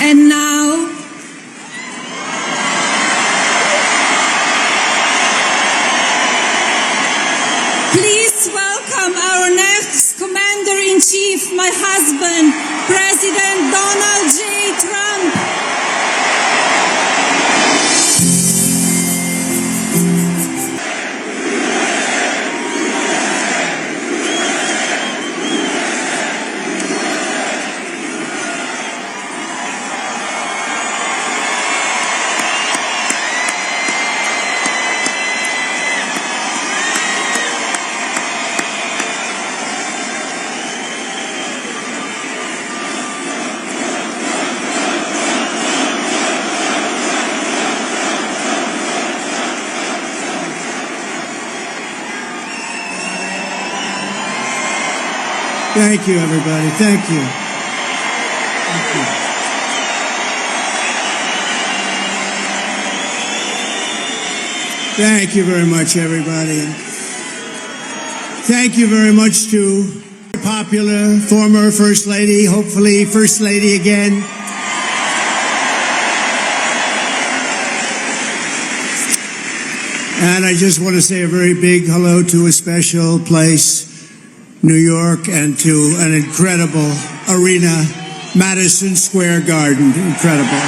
And now, please welcome our next Commander-in-Chief, my husband, President Donald J. Trump. Thank you, everybody. Thank you. Thank you. Thank you very much, everybody. And thank you very much to popular former First Lady, hopefully First Lady again. And I just want to say a very big hello to a special place, New York, and to an incredible arena, Madison Square Garden. Incredible.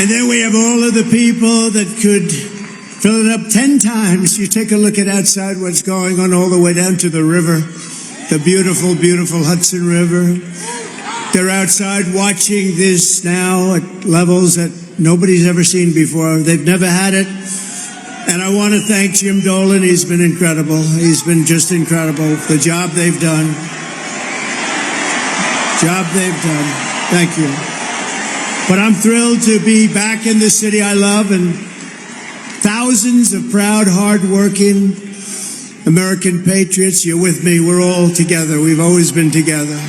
And then we have all of the people that could fill it up 10 times. You take a look at outside what's going on all the way down to the river, the beautiful, beautiful Hudson River. They're outside watching this now at levels that nobody's ever seen before. They've never had it. And I want to thank Jim Dolan. He's been incredible. He's been just incredible. The job they've done. Thank you. But I'm thrilled to be back in the city I love, and thousands of proud, hard-working American patriots. You're with me. We're all together. We've always been together.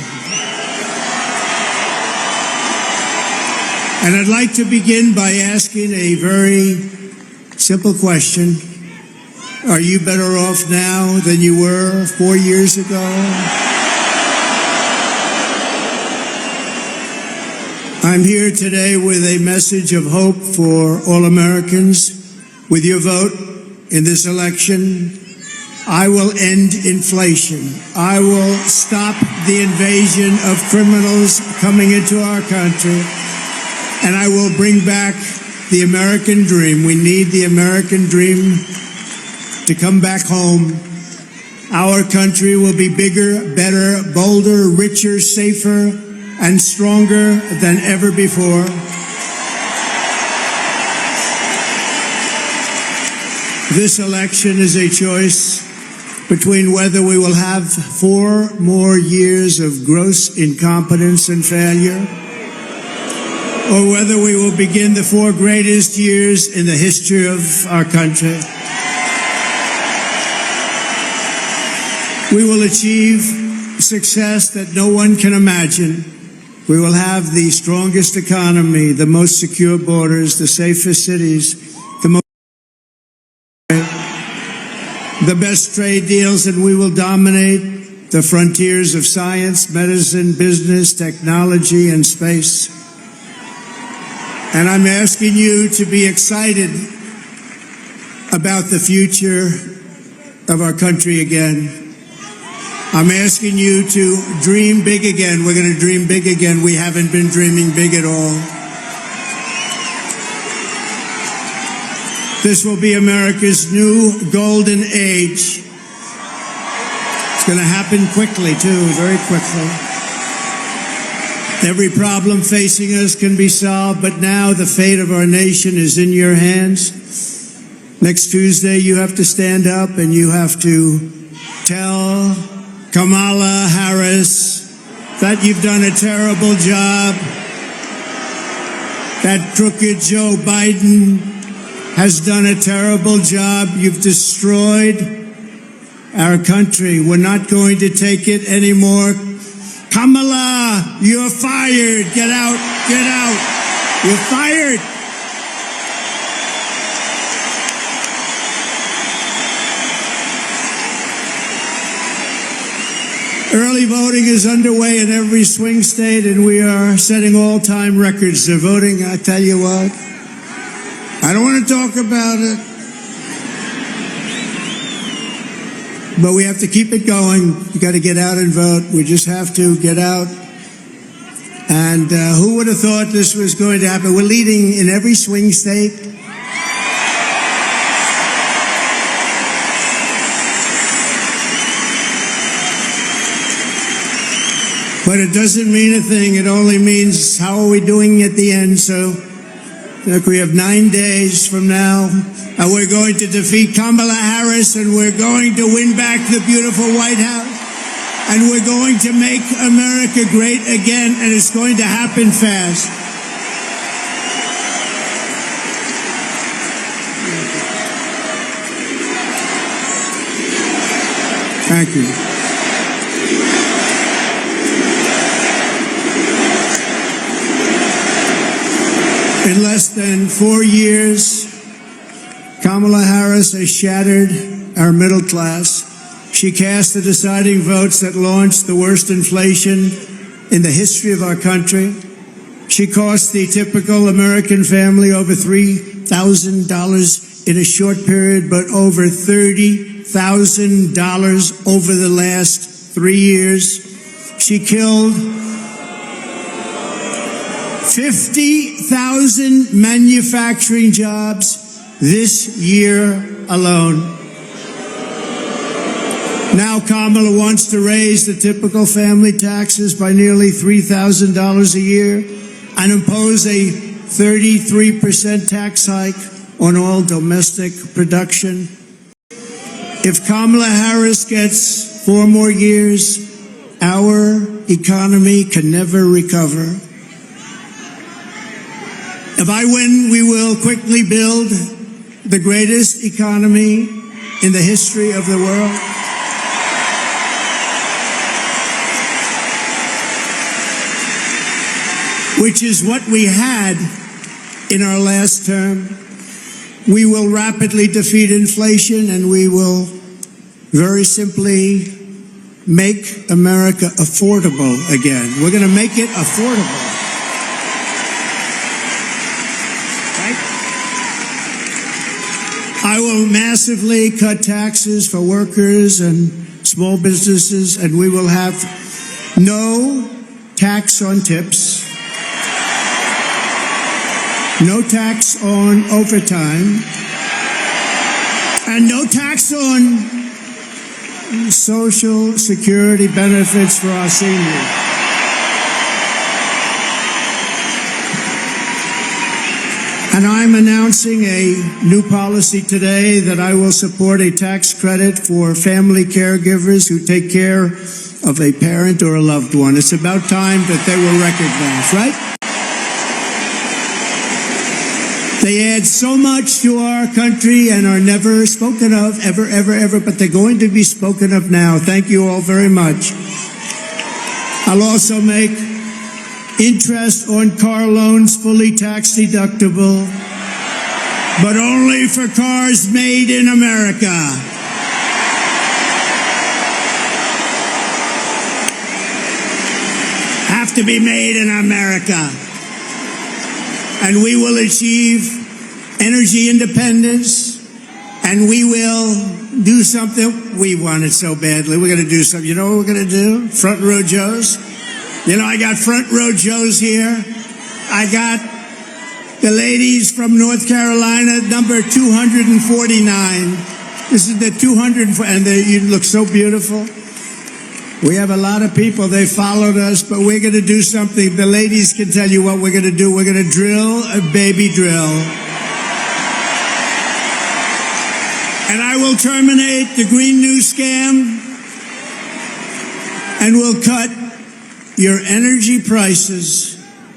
And I'd like to begin by asking a very simple question. Are you better off now than you were 4 years ago? I'm here today with a message of hope for all Americans. With your vote in this election, I will end inflation. I will stop the invasion of criminals coming into our country, and I will bring back the American dream. We need the American dream to come back home. Our country will be bigger, better, bolder, richer, safer, and stronger than ever before. This election is a choice between whether we will have 4 more years of gross incompetence and failure, or whether we will begin the 4 greatest years in the history of our country. We will achieve success that no one can imagine. We will have the strongest economy, the most secure borders, the safest cities, the best trade deals, and we will dominate the frontiers of science, medicine, business, technology, and space. And I'm asking you to be excited about the future of our country again. I'm asking you to dream big again. We're going to dream big again. We haven't been dreaming big at all. This will be America's new golden age. It's going to happen quickly, too, very quickly. Every problem facing us can be solved, but now the fate of our nation is in your hands. Next Tuesday, you have to stand up and you have to tell Kamala Harris that you've done a terrible job, that crooked Joe Biden has done a terrible job. You've destroyed our country. We're not going to take it anymore. Kamala, you're fired. Get out. Get out. You're fired. Early voting is underway in every swing state, and we are setting all-time records. The voting, I tell you what, I don't want to talk about it, but we have to keep it going. You got to get out and vote. We just have to get out. And who would have thought this was going to happen? We're leading in every swing state. But it doesn't mean a thing. It only means how are we doing at the end. So look, we have 9 days from now, and we're going to defeat Kamala Harris, and we're going to win back the beautiful White House, and we're going to make America great again, and it's going to happen fast. Thank you. In less than 4 years, Kamala Harris has shattered our middle class. She cast the deciding votes that launched the worst inflation in the history of our country. She cost the typical American family over $3,000 in a short period, but over $30,000 over the last 3 years. She killed 50,000 manufacturing jobs this year alone. Now Kamala wants to raise the typical family taxes by nearly $3,000 a year and impose a 33% tax hike on all domestic production. If Kamala Harris gets 4 more years, our economy can never recover. If I win, we will quickly build the greatest economy in the history of the world. Which is what we had in our last term. We will rapidly defeat inflation, and we will very simply make America affordable again. We're going to make it affordable. I will massively cut taxes for workers and small businesses, and we will have no tax on tips, no tax on overtime, and no tax on Social Security benefits for our seniors. And I'm announcing a new policy today that I will support a tax credit for family caregivers who take care of a parent or a loved one. It's about time that they were recognized, right? They add so much to our country and are never spoken of, ever, but they're going to be spoken of now. Thank you all very much. I'll also make interest on car loans fully tax deductible, but only for cars made in America. Have to be made in America. And we will achieve energy independence, and we will do something. We want it so badly. We're going to do something. You know what we're going to do? Front row Joes. You know, I got front row Joes here. I got the ladies from North Carolina, number 249. This is the 200, and you look so beautiful. We have a lot of people. They followed us, but we're going to do something. The ladies can tell you what we're going to do. We're going to drill a baby drill. And I will terminate the Green New Scam, and we'll cut your energy prices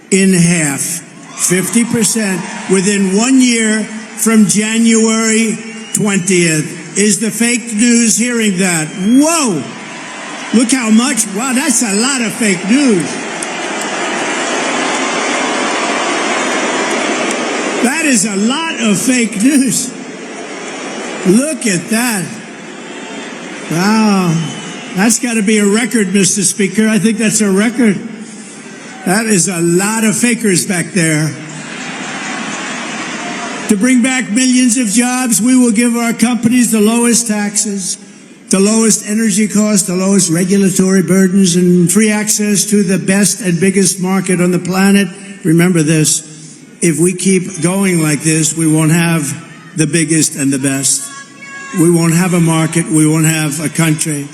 in half, 50%, within 1 year from January 20th. Is the fake news hearing that? Whoa! Look how much. Wow, that's a lot of fake news. That is a lot of fake news. Look at that. Wow. That's got to be a record, Mr. Speaker. I think that's a record. That is a lot of fakers back there. To bring back millions of jobs, we will give our companies the lowest taxes, the lowest energy costs, the lowest regulatory burdens, and free access to the best and biggest market on the planet. Remember this, if we keep going like this, we won't have the biggest and the best. We won't have a market, we won't have a country.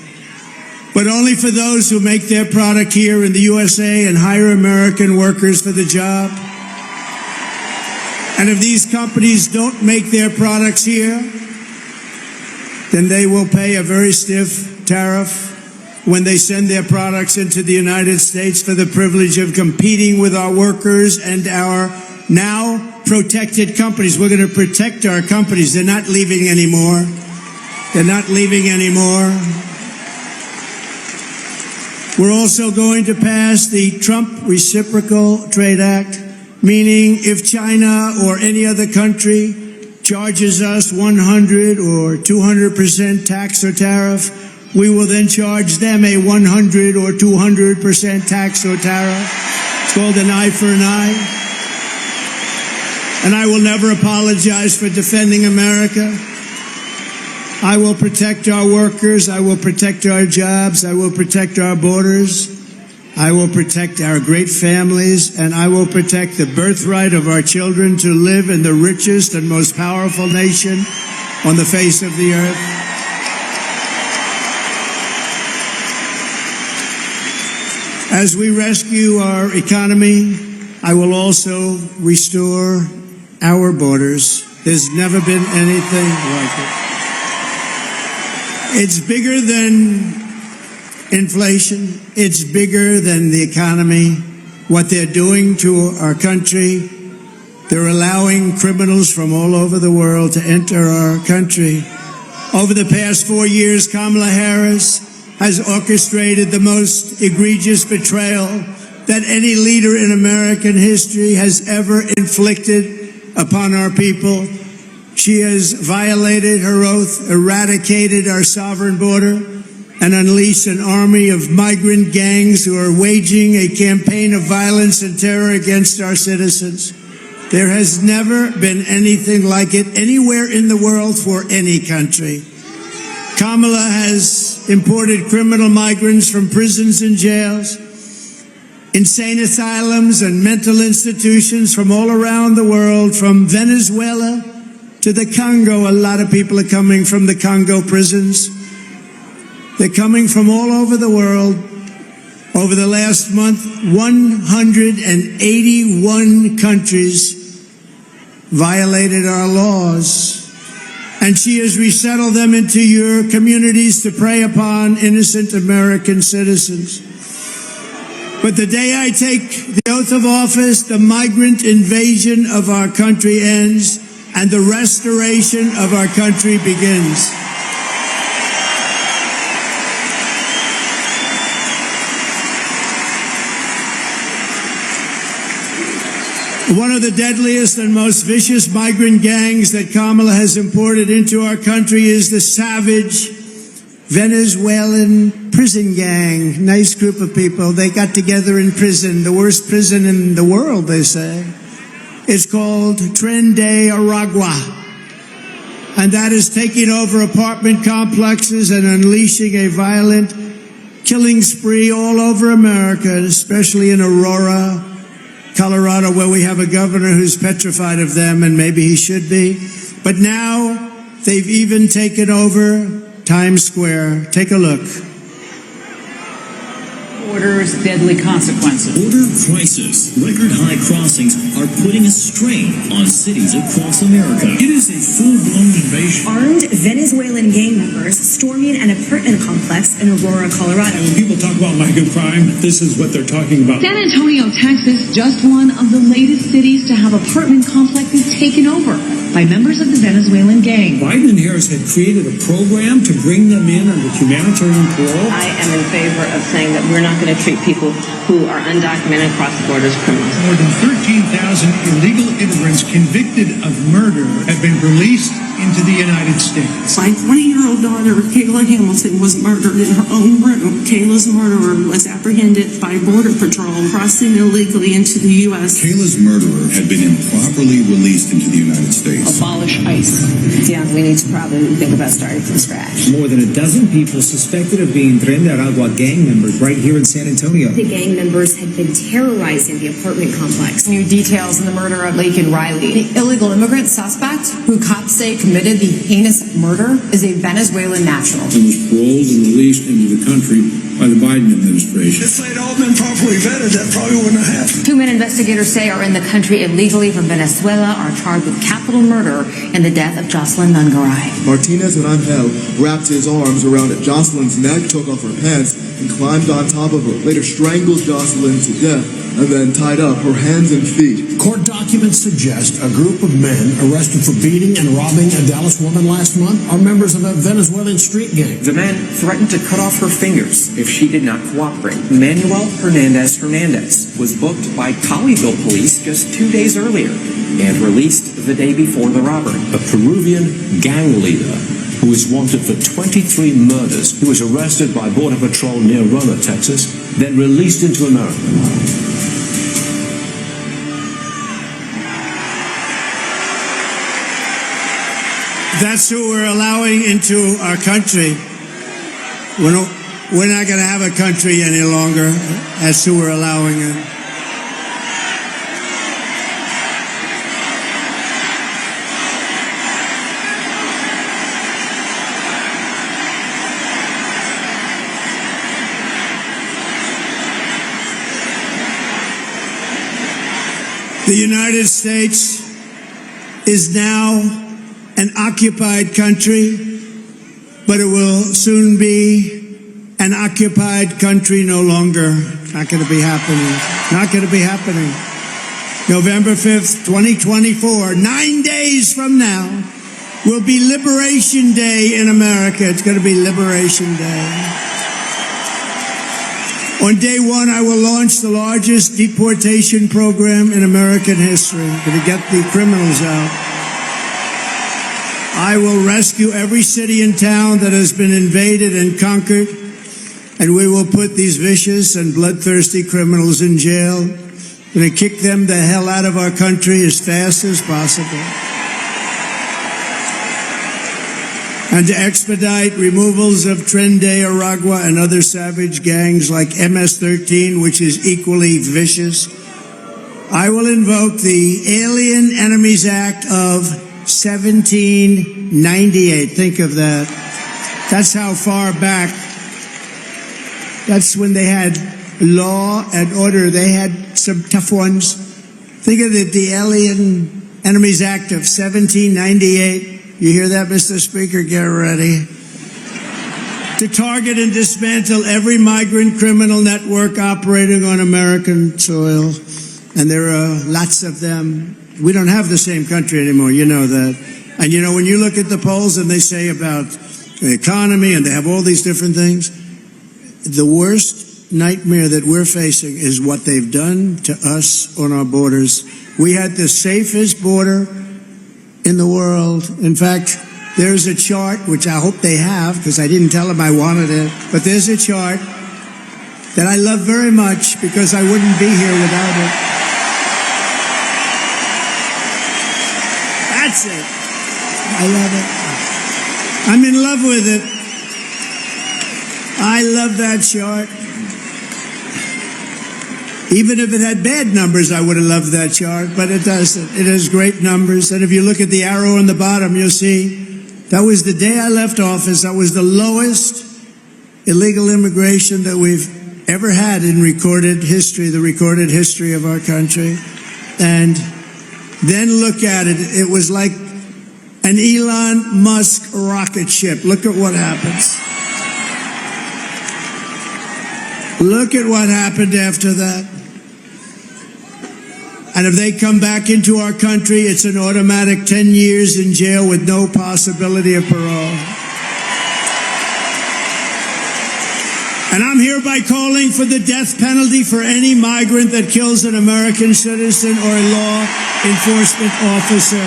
But only for those who make their product here in the USA and hire American workers for the job. And if these companies don't make their products here, then they will pay a very stiff tariff when they send their products into the United States for the privilege of competing with our workers and our now protected companies. We're going to protect our companies. They're not leaving anymore. They're not leaving anymore. We're also going to pass the Trump Reciprocal Trade Act, meaning if China or any other country charges us 100 or 200% tax or tariff, we will then charge them a 100 or 200% tax or tariff. It's called an eye for an eye. And I will never apologize for defending America. I will protect our workers. I will protect our jobs. I will protect our borders. I will protect our great families, and I will protect the birthright of our children to live in the richest and most powerful nation on the face of the earth. As we rescue our economy, I will also restore our borders. There's never been anything like it. It's bigger than inflation. It's bigger than the economy. What they're doing to our country, they're allowing criminals from all over the world to enter our country. Over the past 4 years, Kamala Harris has orchestrated the most egregious betrayal that any leader in American history has ever inflicted upon our people. She has violated her oath, eradicated our sovereign border, and unleashed an army of migrant gangs who are waging a campaign of violence and terror against our citizens. There has never been anything like it anywhere in the world for any country. Kamala has imported criminal migrants from prisons and jails, insane asylums and mental institutions from all around the world, from Venezuela to the Congo. A lot of people are coming from the Congo prisons. They're coming from all over the world. Over the last month, 181 countries violated our laws. And she has resettled them into your communities to prey upon innocent American citizens. But the day I take the oath of office, the migrant invasion of our country ends and the restoration of our country begins. One of the deadliest and most vicious migrant gangs that Kamala has imported into our country is the savage Venezuelan prison gang. Nice group of people. They got together in prison, the worst prison in the world, they say. It's called Tren de Aragua. And that is taking over apartment complexes and unleashing a violent killing spree all over America, especially in Aurora, Colorado, where we have a governor who's petrified of them, and maybe he should be. But now they've even taken over Times Square. Take a look. Border's deadly consequences. Border crisis. Record high crossings are putting a strain on cities across America. It is a full-blown invasion. Armed Venezuelan gang members storming an apartment complex in Aurora, Colorado. And when people talk about migrant crime, this is what they're talking about. San Antonio, Texas, just one of the latest cities to have apartment complexes taken over by members of the Venezuelan gang. Biden and Harris had created a program to bring them in under humanitarian parole. I am in favor of saying that we're not going to treat people who are undocumented cross-border as criminals. More than 13,000 illegal immigrants convicted of murder have been released into the United States. My 20-year-old daughter, Kayla Hamilton, was murdered in her own room. Kayla's murderer was apprehended by Border Patrol crossing illegally into the U.S. Kayla's murderer had been improperly released into the United States. Abolish ICE. Yeah, we need to probably think about starting from scratch. More than a dozen people suspected of being Tren de Aragua gang members right here in San Antonio. The gang members had been terrorizing the apartment complex. New details in the murder of Laken Riley. The illegal immigrant suspect, who cops say committed the heinous murder, is a Venezuelan national. And was paroled and released into the country by the Biden administration. If they'd all been properly vetted, that probably wouldn't have happened. 2 men investigators say are in the country illegally from Venezuela are charged with capital murder in the death of Jocelyn Nungaray. Martinez and Angel wrapped his arms around Jocelyn's neck, took off her pants, and climbed on top of her. Later strangled Jocelyn to death and then tied up her hands and feet. Court documents suggest a group of men arrested for beating and robbing a Dallas woman last month are members of a Venezuelan street gang. The men threatened to cut off her fingers if she did not cooperate. Manuel Hernandez was booked by Colleyville police just 2 days earlier and released the day before the robbery. A Peruvian gang leader who is wanted for 23 murders, who was arrested by Border Patrol near Roma, Texas, then released into America. That's who we're allowing into our country. We're not going to have a country any longer. That's who we're allowing in. The United States is now an occupied country, but it will soon be an occupied country no longer. Not going to be happening. Not going to be happening. November 5th, 2024, 9 days from now, will be Liberation Day in America. It's going to be Liberation Day. On day one, I will launch the largest deportation program in American history. Going to get the criminals out. I will rescue every city and town that has been invaded and conquered, and we will put these vicious and bloodthirsty criminals in jail. We're going to kick them the hell out of our country as fast as possible. And to expedite removals of Tren de Aragua and other savage gangs like MS-13, which is equally vicious, I will invoke the Alien Enemies Act of 1798. Think of that. That's how far back. That's when they had law and order. They had some tough ones. Think of it, the Alien Enemies Act of 1798. You hear that, Mr. Speaker? Get ready. To target and dismantle every migrant criminal network operating on American soil. And there are lots of them. We don't have the same country anymore, you know that. And you know, when you look at the polls and they say about the economy and they have all these different things, the worst nightmare that we're facing is what they've done to us on our borders. We had the safest border in the world. In fact, there's a chart, which I hope they have, because I didn't tell them I wanted it, but there's a chart that I love very much because I wouldn't be here without it. That's it. I love it. I'm in love with it. I love that chart. Even if it had bad numbers, I would have loved that chart, but it doesn't. It has great numbers. And if you look at the arrow on the bottom, you'll see that was the day I left office. That was the lowest illegal immigration that we've ever had in recorded history, the recorded history of our country. And then look at it. It was like an Elon Musk rocket ship. Look at what happens. Look at what happened after that. And if they come back into our country, it's an automatic 10 years in jail with no possibility of parole. And I'm hereby calling calling for the death penalty for any migrant that kills an American citizen or a law enforcement officer.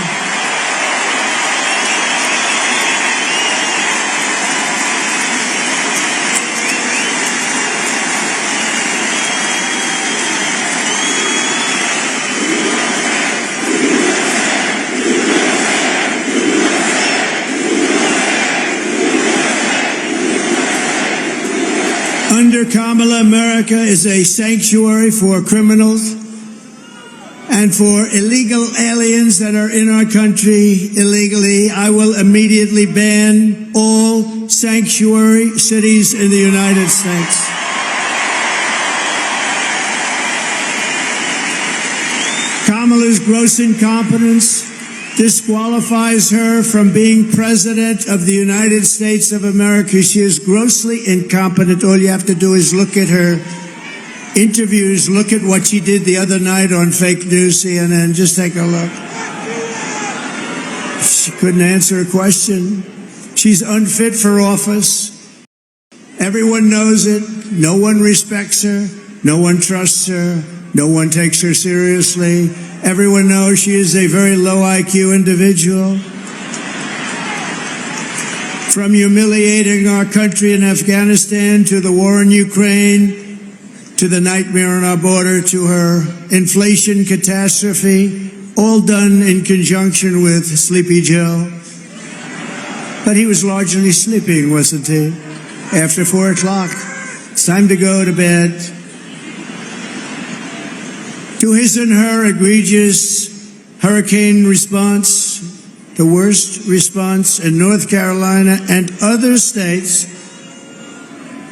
Under Kamala, America is a sanctuary for criminals and for illegal aliens that are in our country illegally. I will immediately ban all sanctuary cities in the United States. Kamala's gross incompetence disqualifies her from being President of the United States of America. She is grossly incompetent. All you have to do is look at her interviews, look at what she did the other night on fake news, CNN. Just take a look. She couldn't answer a question. She's unfit for office. Everyone knows it. No one respects her. No one trusts her. No one takes her seriously. Everyone knows she is a very low IQ individual. From humiliating our country in Afghanistan to the war in Ukraine to the nightmare on our border to her inflation catastrophe, all done in conjunction with Sleepy Joe. But he was largely sleeping, wasn't he? After 4 o'clock, it's time to go to bed. To his and her egregious hurricane response, the worst response in North Carolina and other states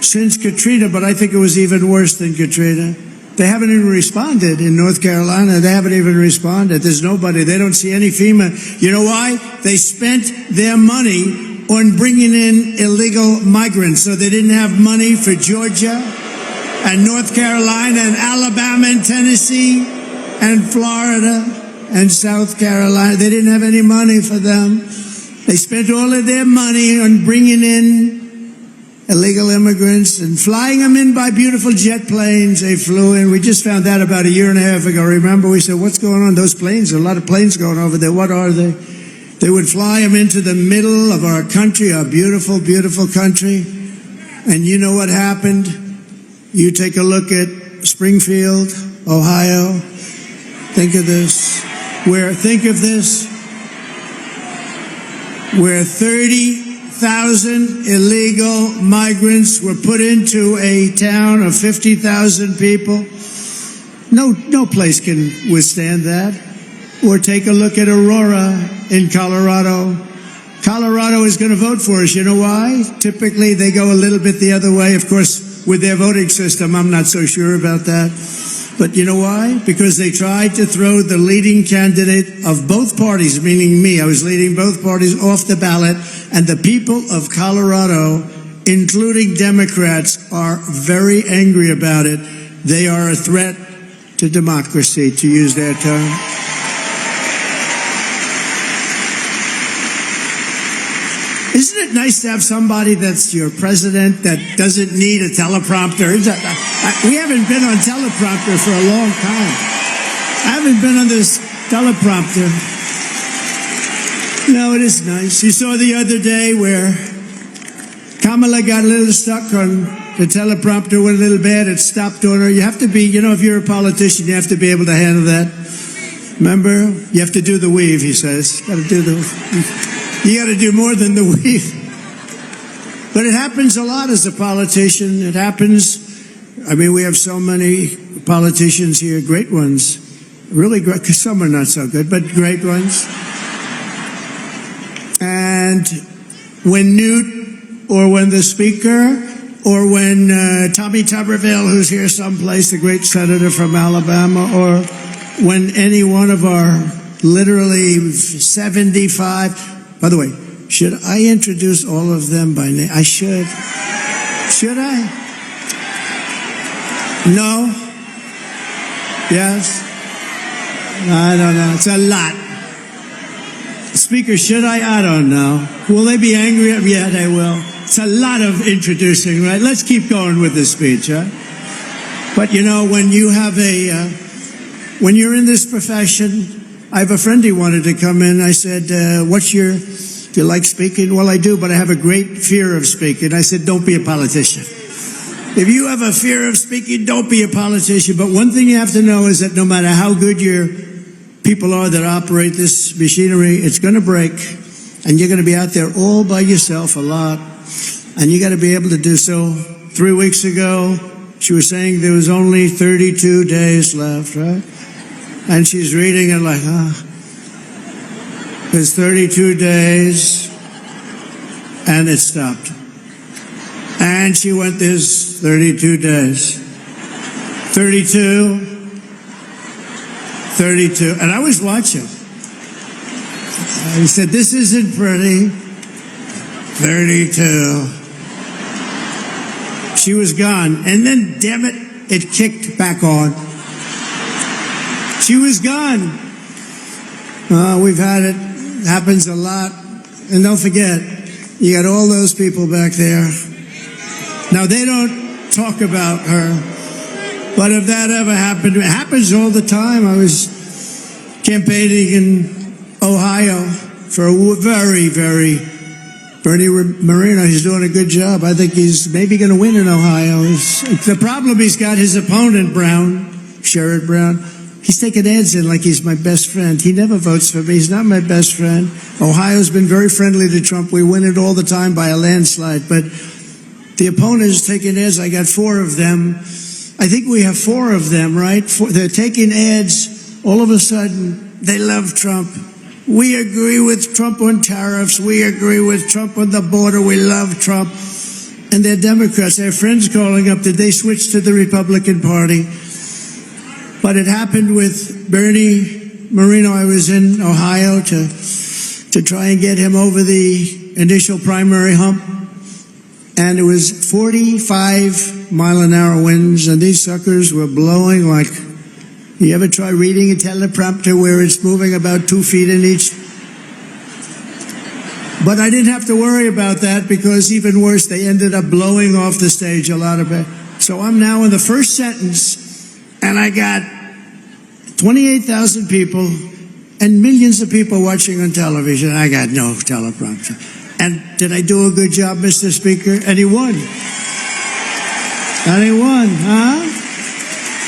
since Katrina, but I think it was even worse than Katrina. They haven't even responded in North Carolina. They haven't even responded. There's nobody. They don't see any FEMA. You know why? They spent their money on bringing in illegal migrants, so they didn't have money for Georgia and North Carolina and Alabama and Tennessee and Florida and South Carolina. They didn't have any money for them. They spent all of their money on bringing in illegal immigrants and flying them in by beautiful jet planes. They flew in. We just found that about a year and a half ago. Remember, we said, what's going on? Those planes, a lot of planes going over there. What are they? They would fly them into the middle of our country, our beautiful, beautiful country. And you know what happened? You take a look at Springfield, Ohio. Think of this. Where 30,000 illegal migrants were put into a town of 50,000 people. No place can withstand that. Or take a look at Aurora in Colorado. Colorado is going to vote for us. You know why? Typically, they go a little bit the other way. Of course, with their voting system, I'm not so sure about that. But you know why? Because they tried to throw the leading candidate of both parties, meaning me. I was leading both parties off the ballot. And the people of Colorado, including Democrats, are very angry about it. They are a threat to democracy, to use their term. Isn't it nice to have somebody that's your president that doesn't need a teleprompter? We haven't been on teleprompter for a long time. I haven't been on this teleprompter. No, it is nice. You saw the other day where Kamala got a little stuck on the teleprompter, went a little bad. It stopped on her. You have to be, if you're a politician, you have to be able to handle that. Remember? You have to do the weave, he says. You got to do more than the weave. But it happens a lot as a politician. It happens. I mean, we have so many politicians here, great ones. Really great, because some are not so good, but great ones. And when Newt, or when the Speaker, or when Tommy Tuberville, who's here someplace, the great senator from Alabama, or when any one of our literally 75... By the way, should I introduce all of them by name? I should. Should I? No? Yes? I don't know. It's a lot. Speaker, should I? I don't know. Will they be angry? Yeah, they will. It's a lot of introducing, right? Let's keep going with this speech, huh? But you know, when you have when you're in this profession, I have a friend who wanted to come in. I said, do you like speaking? Well, I do, but I have a great fear of speaking. I said, don't be a politician. If you have a fear of speaking, don't be a politician. But one thing you have to know is that no matter how good your people are that operate this machinery, it's going to break. And you're going to be out there all by yourself a lot. And you got to be able to do so. 3 weeks ago, she was saying there was only 32 days left, right? And she's reading it like, there's 32 days, and it stopped. And she went, there's 32 days. 32, 32. And I was watching. I said, this isn't pretty. 32. She was gone. And then, damn it, it kicked back on. She was gone. We've had it. Happens a lot. And don't forget, you got all those people back there. Now, they don't talk about her. But if that ever happened, it happens all the time. I was campaigning in Ohio for a very, Bernie Moreno. He's doing a good job. I think he's maybe going to win in Ohio. The problem he's got, his opponent, Sherrod Brown, he's taking ads in like he's my best friend. He never votes for me. He's not my best friend. Ohio's been very friendly to Trump. We win it all the time by a landslide. But the opponent is taking ads. I got 4 of them. I think we have 4 of them, right? They're taking ads. All of a sudden, they love Trump. We agree with Trump on tariffs. We agree with Trump on the border. We love Trump. And they're Democrats. They have friends calling up. Did they switch to the Republican Party? But it happened with Bernie Moreno. I was in Ohio to try and get him over the initial primary hump. And it was 45-mile-an-hour winds, and these suckers were blowing like, you ever try reading a teleprompter where it's moving about 2 feet in each? But I didn't have to worry about that because even worse, they ended up blowing off the stage a lot of it. So I'm now in the first sentence, and I got 28,000 people and millions of people watching on television. I got no teleprompter. And did I do a good job, Mr. Speaker? And he won. And he won, huh?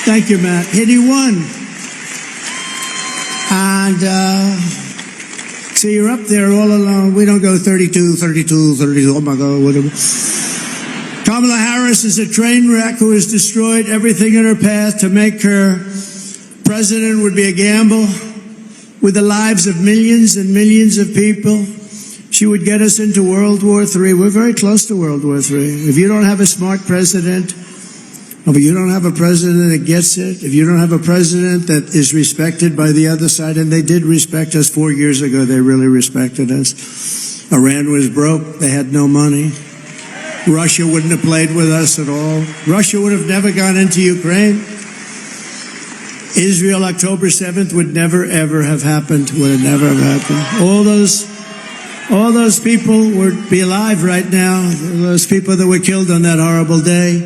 Thank you, Matt. And he won. And so you're up there all alone. We don't go 32, 32, 32. Oh, my God, whatever. Kamala Harris is a train wreck who has destroyed everything in her path. To make her president would be a gamble with the lives of millions and millions of people. She would get us into World War III. We're very close to World War III. If you don't have a smart president, if you don't have a president that gets it, if you don't have a president that is respected by the other side, and they did respect us 4 years ago, they really respected us. Iran was broke. They had no money. Russia wouldn't have played with us at all. Russia would have never gone into Ukraine. Israel, October 7th, would never, ever have happened. Would have never have happened. All those people would be alive right now. Those people that were killed on that horrible day.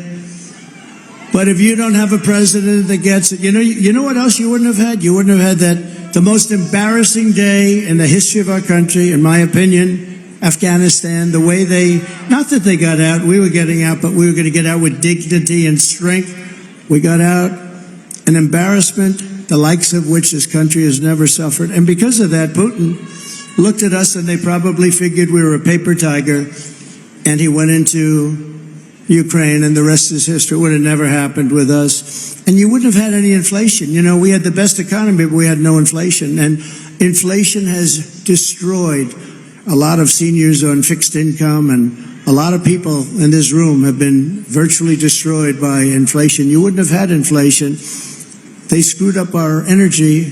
But if you don't have a president that gets it, you know what else you wouldn't have had? You wouldn't have had the most embarrassing day in the history of our country, in my opinion, Afghanistan, the way not that they got out, we were getting out, but we were going to get out with dignity and strength. We got out, an embarrassment, the likes of which this country has never suffered. And because of that, Putin looked at us and they probably figured we were a paper tiger, and he went into Ukraine, and the rest is history. It would have never happened with us. And you wouldn't have had any inflation. We had the best economy, but we had no inflation. And inflation has destroyed a lot of seniors on fixed income, and a lot of people in this room have been virtually destroyed by inflation. You wouldn't have had inflation. They screwed up our energy,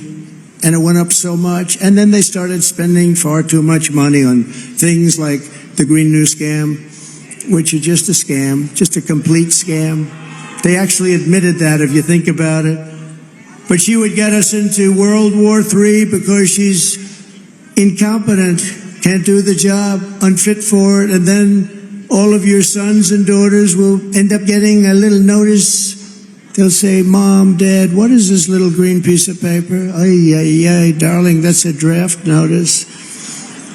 and it went up so much. And then they started spending far too much money on things like the Green New Scam, which is just a scam, just a complete scam. They actually admitted that, if you think about it. But she would get us into World War III because she's incompetent, can't do the job, unfit for it, and then all of your sons and daughters will end up getting a little notice They'll say, Mom, Dad, what is this little green piece of paper? Ay, ay, ay, darling, that's a draft notice.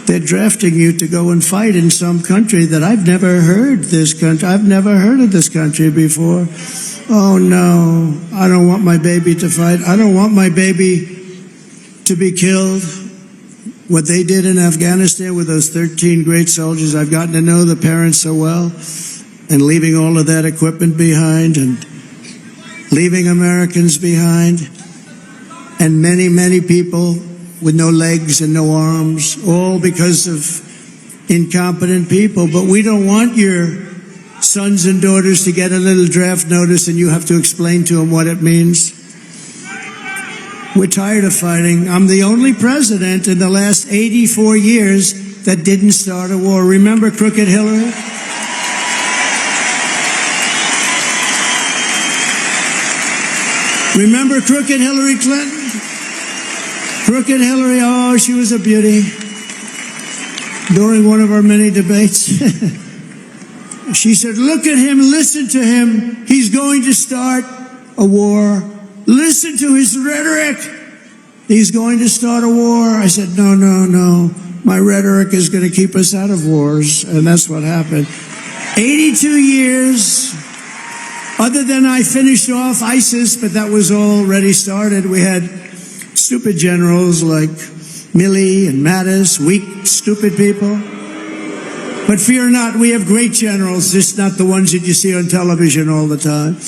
They're drafting you to go and fight in some country that I've never heard this country. I've never heard of this country before. Oh, no, I don't want my baby to fight. I don't want my baby to be killed. What they did in Afghanistan with those 13 great soldiers, I've gotten to know the parents so well, and leaving all of that equipment behind and leaving Americans behind, and many, many people with no legs and no arms, all because of incompetent people. But we don't want your sons and daughters to get a little draft notice and you have to explain to them what it means. We're tired of fighting. I'm the only president in the last 84 years that didn't start a war. Remember Crooked Hillary? Remember Crooked Hillary Clinton? Crooked Hillary, oh, she was a beauty. During one of our many debates, she said, look at him, listen to him. He's going to start a war. Listen to his rhetoric. He's going to start a war. I said, no, no, no. My rhetoric is going to keep us out of wars. And that's what happened. 82 years. Other than I finished off ISIS, but that was already started. We had stupid generals like Milley and Mattis, weak, stupid people. But fear not, we have great generals, just not the ones that you see on television all the time.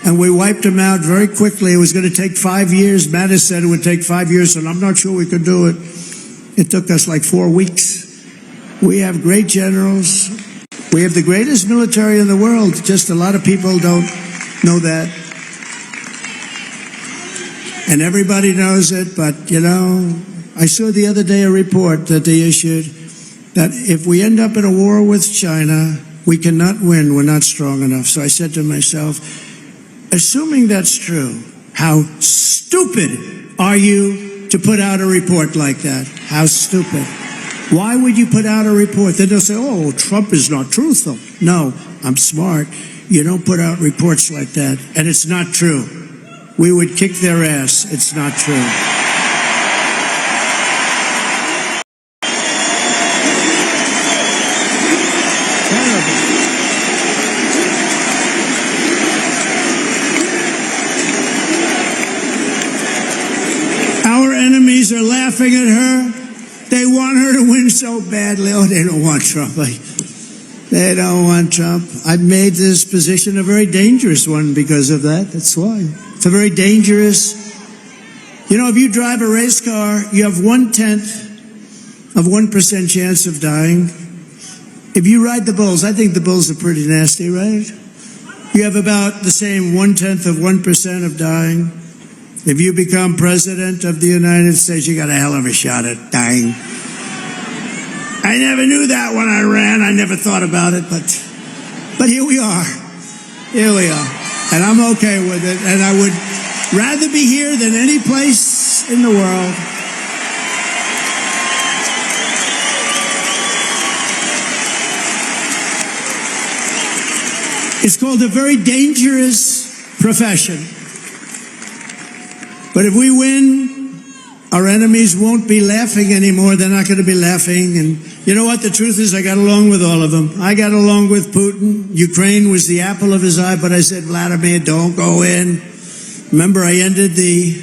And we wiped them out very quickly. It was going to take 5 years. Mattis said it would take 5 years, and I'm not sure we could do it. It took us like 4 weeks. We have great generals. We have the greatest military in the world. Just a lot of people don't know that. And everybody knows it, but, you know, I saw the other day a report that they issued that if we end up in a war with China, we cannot win. We're not strong enough. So I said to myself, assuming that's true, how stupid are you to put out a report like that? How stupid. Why would you put out a report? Then they'll say, oh, Trump is not truthful. No, I'm smart. You don't put out reports like that. And it's not true. We would kick their ass. It's not true. Our enemies are laughing at her. They want her to win so badly. Oh, they don't want Trump. They don't want Trump. I've made this position a very dangerous one because of that. That's why. It's a very dangerous. You know, if you drive a race car, you have 1/10 of 1% chance of dying. If you ride the bulls, I think the bulls are pretty nasty, right? You have about the same 1/10 of 1% of dying. If you become president of the United States, you got a hell of a shot at dying. I never knew that when I ran. I never thought about it, but here we are. Here we are. And I'm okay with it. And I would rather be here than any place in the world. It's called a very dangerous profession. But if we win, our enemies won't be laughing anymore. They're not going to be laughing. And you know what? The truth is I got along with all of them. I got along with Putin. Ukraine was the apple of his eye, but I said, Vladimir, don't go in. Remember, I ended the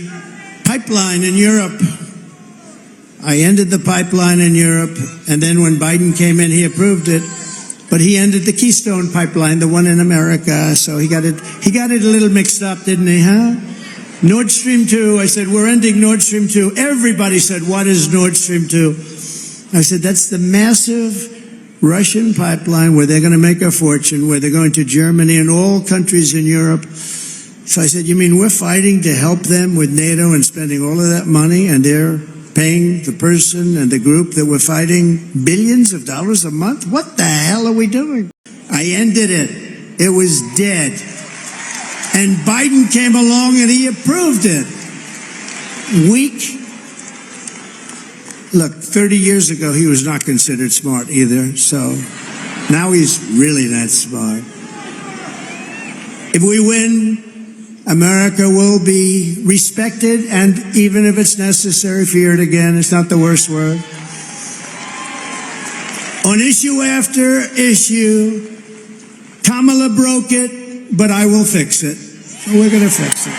pipeline in Europe. I ended the pipeline in Europe. And then when Biden came in, he approved it. But he ended the Keystone pipeline, the one in America. So he got it a little mixed up, didn't he, huh? Nord Stream 2, I said, we're ending Nord Stream 2. Everybody said, what is Nord Stream 2? I said, that's the massive Russian pipeline where they're going to make a fortune, where they're going to Germany and all countries in Europe. So I said, you mean we're fighting to help them with NATO and spending all of that money, and they're paying the person and the group that we're fighting billions of dollars a month? What the hell are we doing? I ended it. It was dead. And Biden came along and he approved it. Weak. Look, 30 years ago, he was not considered smart either. So now he's really not smart. If we win, America will be respected, and even if it's necessary, feared again. It's not the worst word. On issue after issue, Kamala broke it, but I will fix it. So we're going to fix it.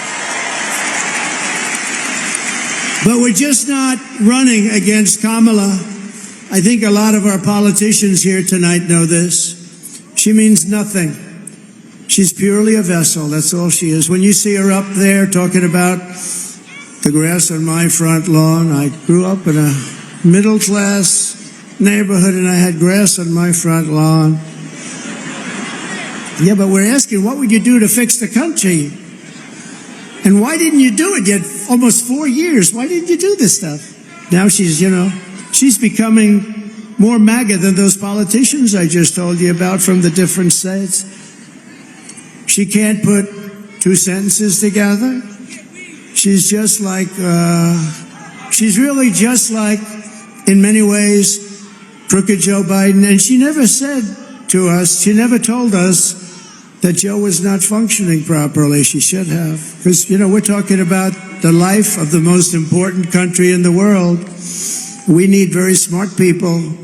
But we're just not running against Kamala. I think a lot of our politicians here tonight know this. She means nothing. She's purely a vessel. That's all she is. When you see her up there talking about the grass on my front lawn, I grew up in a middle-class neighborhood and I had grass on my front lawn. Yeah, but we're asking, what would you do to fix the country? And why didn't you do it yet? Almost 4 years. Why didn't you do this stuff? Now she's, she's becoming more MAGA than those politicians I just told you about from the different states. She can't put two sentences together. She's just like, she's really just like, in many ways, crooked Joe Biden. And she never said to us, she never told us that Joe was not functioning properly. She should have. Because, we're talking about the life of the most important country in the world. We need very smart people.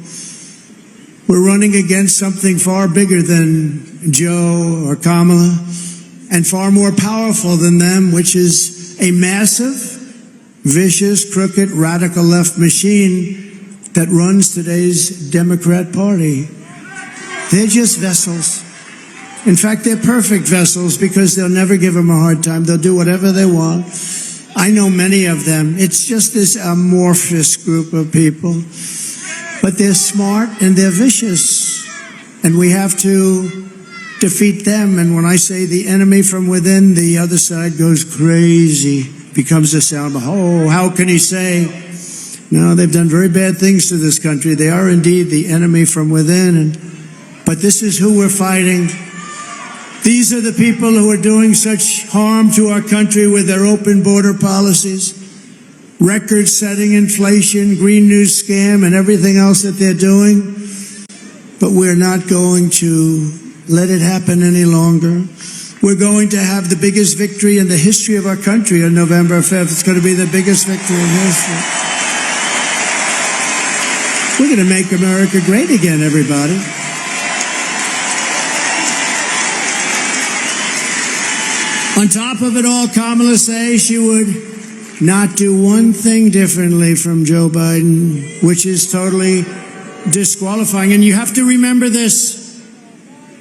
We're running against something far bigger than Joe or Kamala and far more powerful than them, which is a massive, vicious, crooked, radical left machine that runs today's Democrat Party. They're just vessels. In fact, they're perfect vessels because they'll never give them a hard time. They'll do whatever they want. I know many of them. It's just this amorphous group of people. But they're smart and they're vicious. And we have to defeat them. And when I say the enemy from within, the other side goes crazy, becomes a sound. Oh, how can he say? No, they've done very bad things to this country. They are indeed the enemy from within. But this is who we're fighting. These are the people who are doing such harm to our country with their open border policies, record-setting inflation, green new scam, and everything else that they're doing. But we're not going to let it happen any longer. We're going to have the biggest victory in the history of our country on November 5th. It's going to be the biggest victory in history. We're going to make America great again, everybody. On top of it all, Kamala says she would not do one thing differently from Joe Biden, which is totally disqualifying. And you have to remember this.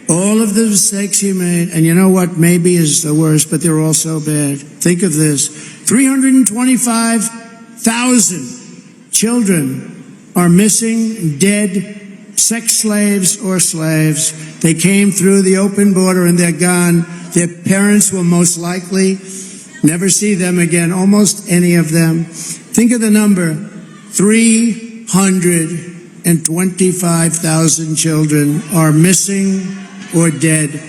All of the mistakes he made, and you know what maybe is the worst, but they're all so bad. Think of this. 325,000 children are missing, dead, sex slaves or slaves. They came through the open border and they're gone. Their parents will most likely never see them again, almost any of them. Think of the number, 325,000 children are missing or dead.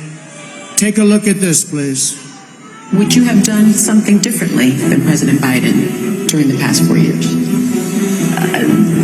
Take a look at this, please. Would you have done something differently than President Biden during the past 4 years?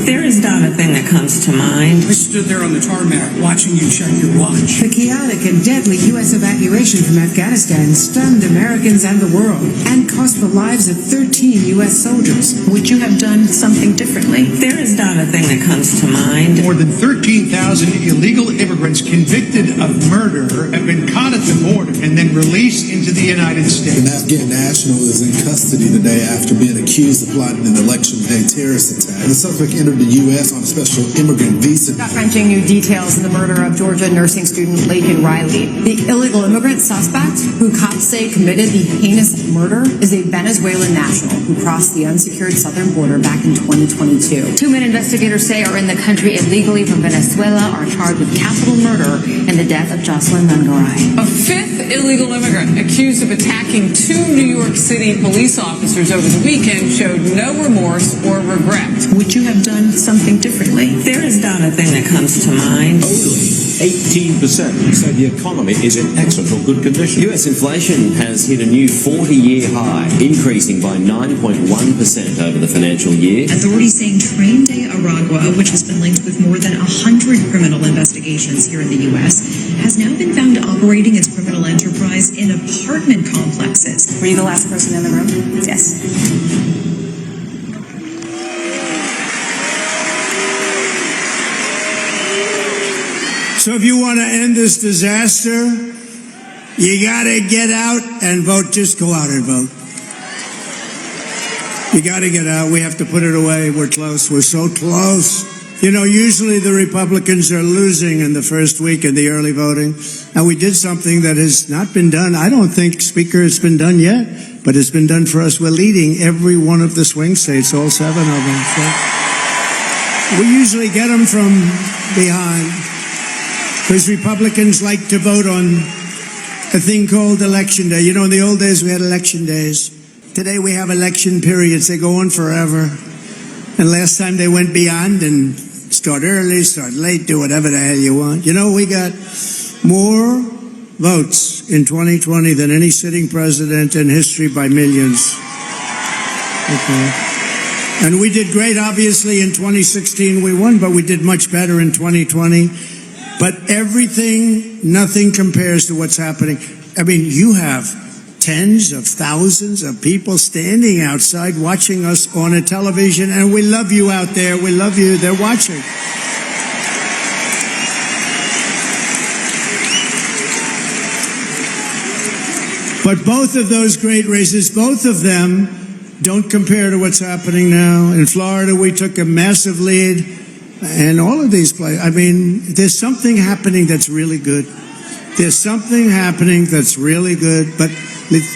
There is not a thing that comes to mind. I stood there on the tarmac watching you check your watch. The chaotic and deadly U.S. evacuation from Afghanistan stunned Americans and the world and cost the lives of 13 U.S. soldiers. Would you have done something differently? There is not a thing that comes to mind. More than 13,000 illegal immigrants convicted of murder have been caught at the border and then released into the United States. An Afghan national is in custody today after being accused of plotting an election day terrorist attack. The suspect entered the U.S. on a special immigrant visa. Gut-wrenching new details in the murder of Georgia nursing student Laken Riley. The illegal immigrant suspect, who cops say committed the heinous murder, is a Venezuelan national who crossed the unsecured southern border back in 2022. 2 men investigators say are in the country illegally from Venezuela are charged with capital murder in the death of Jocelyn Nungaray. A fifth illegal immigrant accused of attacking 2 New York City police officers over the weekend showed no remorse or regret. Would you have done something differently? There is not a thing that comes to mind. Only 18% say the economy is in excellent or good condition. U.S. inflation has hit a new 40-year high, increasing by 9.1% over the financial year. Authorities saying Train de Aragua, which has been linked with more than 100 criminal investigations here in the U.S., has now been found operating its criminal enterprise in apartment complexes. Were you the last person in the room? Yes. So if you want to end this disaster, you got to get out and vote. Just go out and vote. You got to get out. We have to put it away. We're close. We're so close. You know, usually the Republicans are losing in the first week in the early voting. And we did something that has not been done. I don't think, Speaker, it's been done yet, but it's been done for us. We're leading every one of the swing states, all 7 of them. So we usually get them from behind because Republicans like to vote on a thing called Election Day. You know, in the old days, we had election days. Today we have election periods. They go on forever. And last time they went beyond and start early, start late, do whatever the hell you want. You know, we got more votes in 2020 than any sitting president in history by millions. Okay. And we did great, obviously, in 2016 we won, but we did much better in 2020. But everything, nothing compares to what's happening. I mean, you have tens of thousands of people standing outside watching us on a television, and we love you out there. We love you. They're watching. But both of those great races, both of them don't compare to what's happening now. In Florida, we took a massive lead, and all of these places. I mean, there's something happening that's really good. There's something happening that's really good, but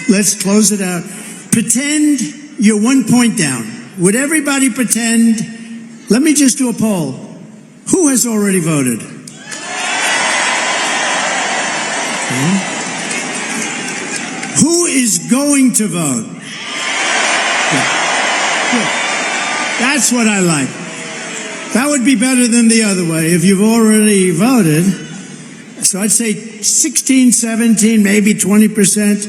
let's close it out. Pretend you're 1 point down. Would everybody pretend? Let me just do a poll. Who has already voted? Okay. Who is going to vote? Good. Good. That's what I like. That would be better than the other way if you've already voted. So I'd say 16, 17, maybe 20%.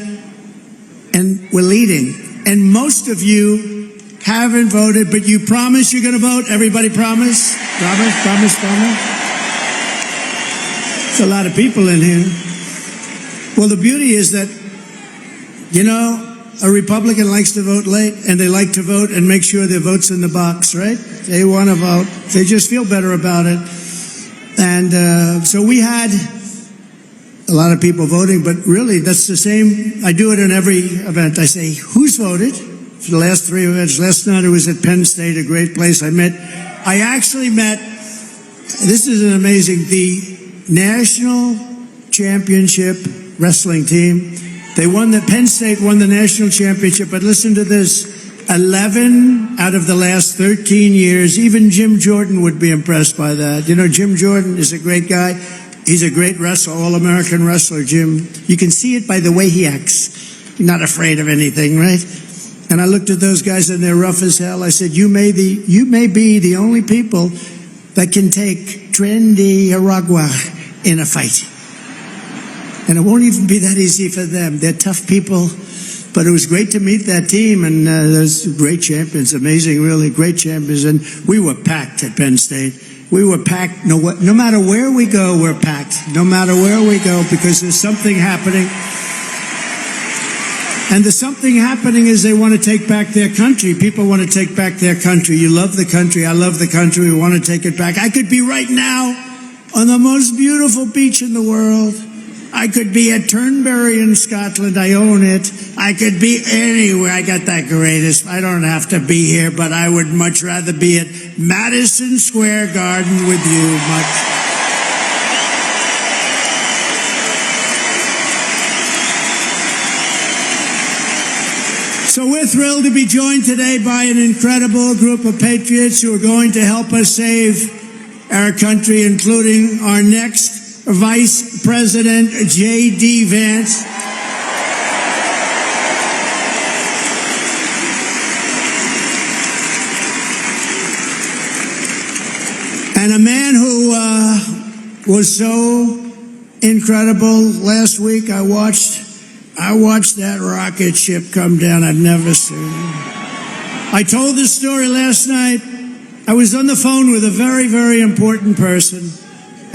And we're leading. And most of you haven't voted, but you promise you're going to vote? Everybody promise? Promise. There's a lot of people in here. Well, the beauty is that, you know, a Republican likes to vote late, and they like to vote and make sure their vote's in the box, right? They want to vote. They just feel better about it. And so we had a lot of people voting, but really that's the same. I do it in every event. I say, who's voted for the last 3 events? Last night I was at Penn State, a great place. I actually met, this is an amazing, the national championship wrestling team. They won Penn State won the national championship, but listen to this. 11 out of the last 13 years, even Jim Jordan would be impressed by that. You know, Jim Jordan is a great guy. He's a great wrestler, all-American wrestler, Jim. You can see it by the way he acts. He's not afraid of anything, right? And I looked at those guys and they're rough as hell. I said, you may be the only people that can take Trendy Aragua in a fight. And it won't even be that easy for them. They're tough people. But it was great to meet that team, and there's great champions, amazing, really great champions. And we were packed at Penn State. We were packed. No matter where we go, we're packed. No matter where we go, because there's something happening. And the something happening is they want to take back their country. People want to take back their country. You love the country. I love the country. We want to take it back. I could be right now on the most beautiful beach in the world. I could be at Turnberry in Scotland. I own it. I could be anywhere. I got that greatest. I don't have to be here, but I would much rather be at Madison Square Garden with you. So we're thrilled to be joined today by an incredible group of patriots who are going to help us save our country, including our next Vice President J.D. Vance. And a man who was so incredible. Last week I watched that rocket ship come down. I've never seen it. I told this story last night. I was on the phone with a very, very important person.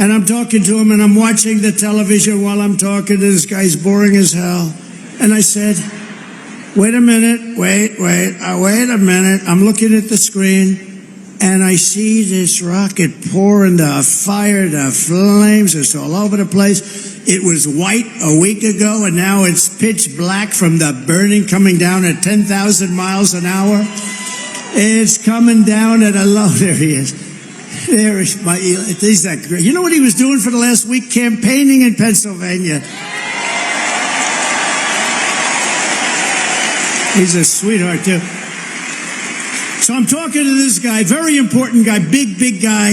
And I'm talking to him, and I'm watching the television while I'm talking to this guy's boring as hell. And I said, wait a minute, wait a minute. I'm looking at the screen, and I see this rocket pouring the fire, the flames. It's all over the place. It was white a week ago, and now it's pitch black from the burning coming down at 10,000 miles an hour. It's coming down at a low. There he is. There is my Elon. He's that great. You know what he was doing for the last week? Campaigning in Pennsylvania. He's a sweetheart, too. So I'm talking to this guy, very important guy, big guy,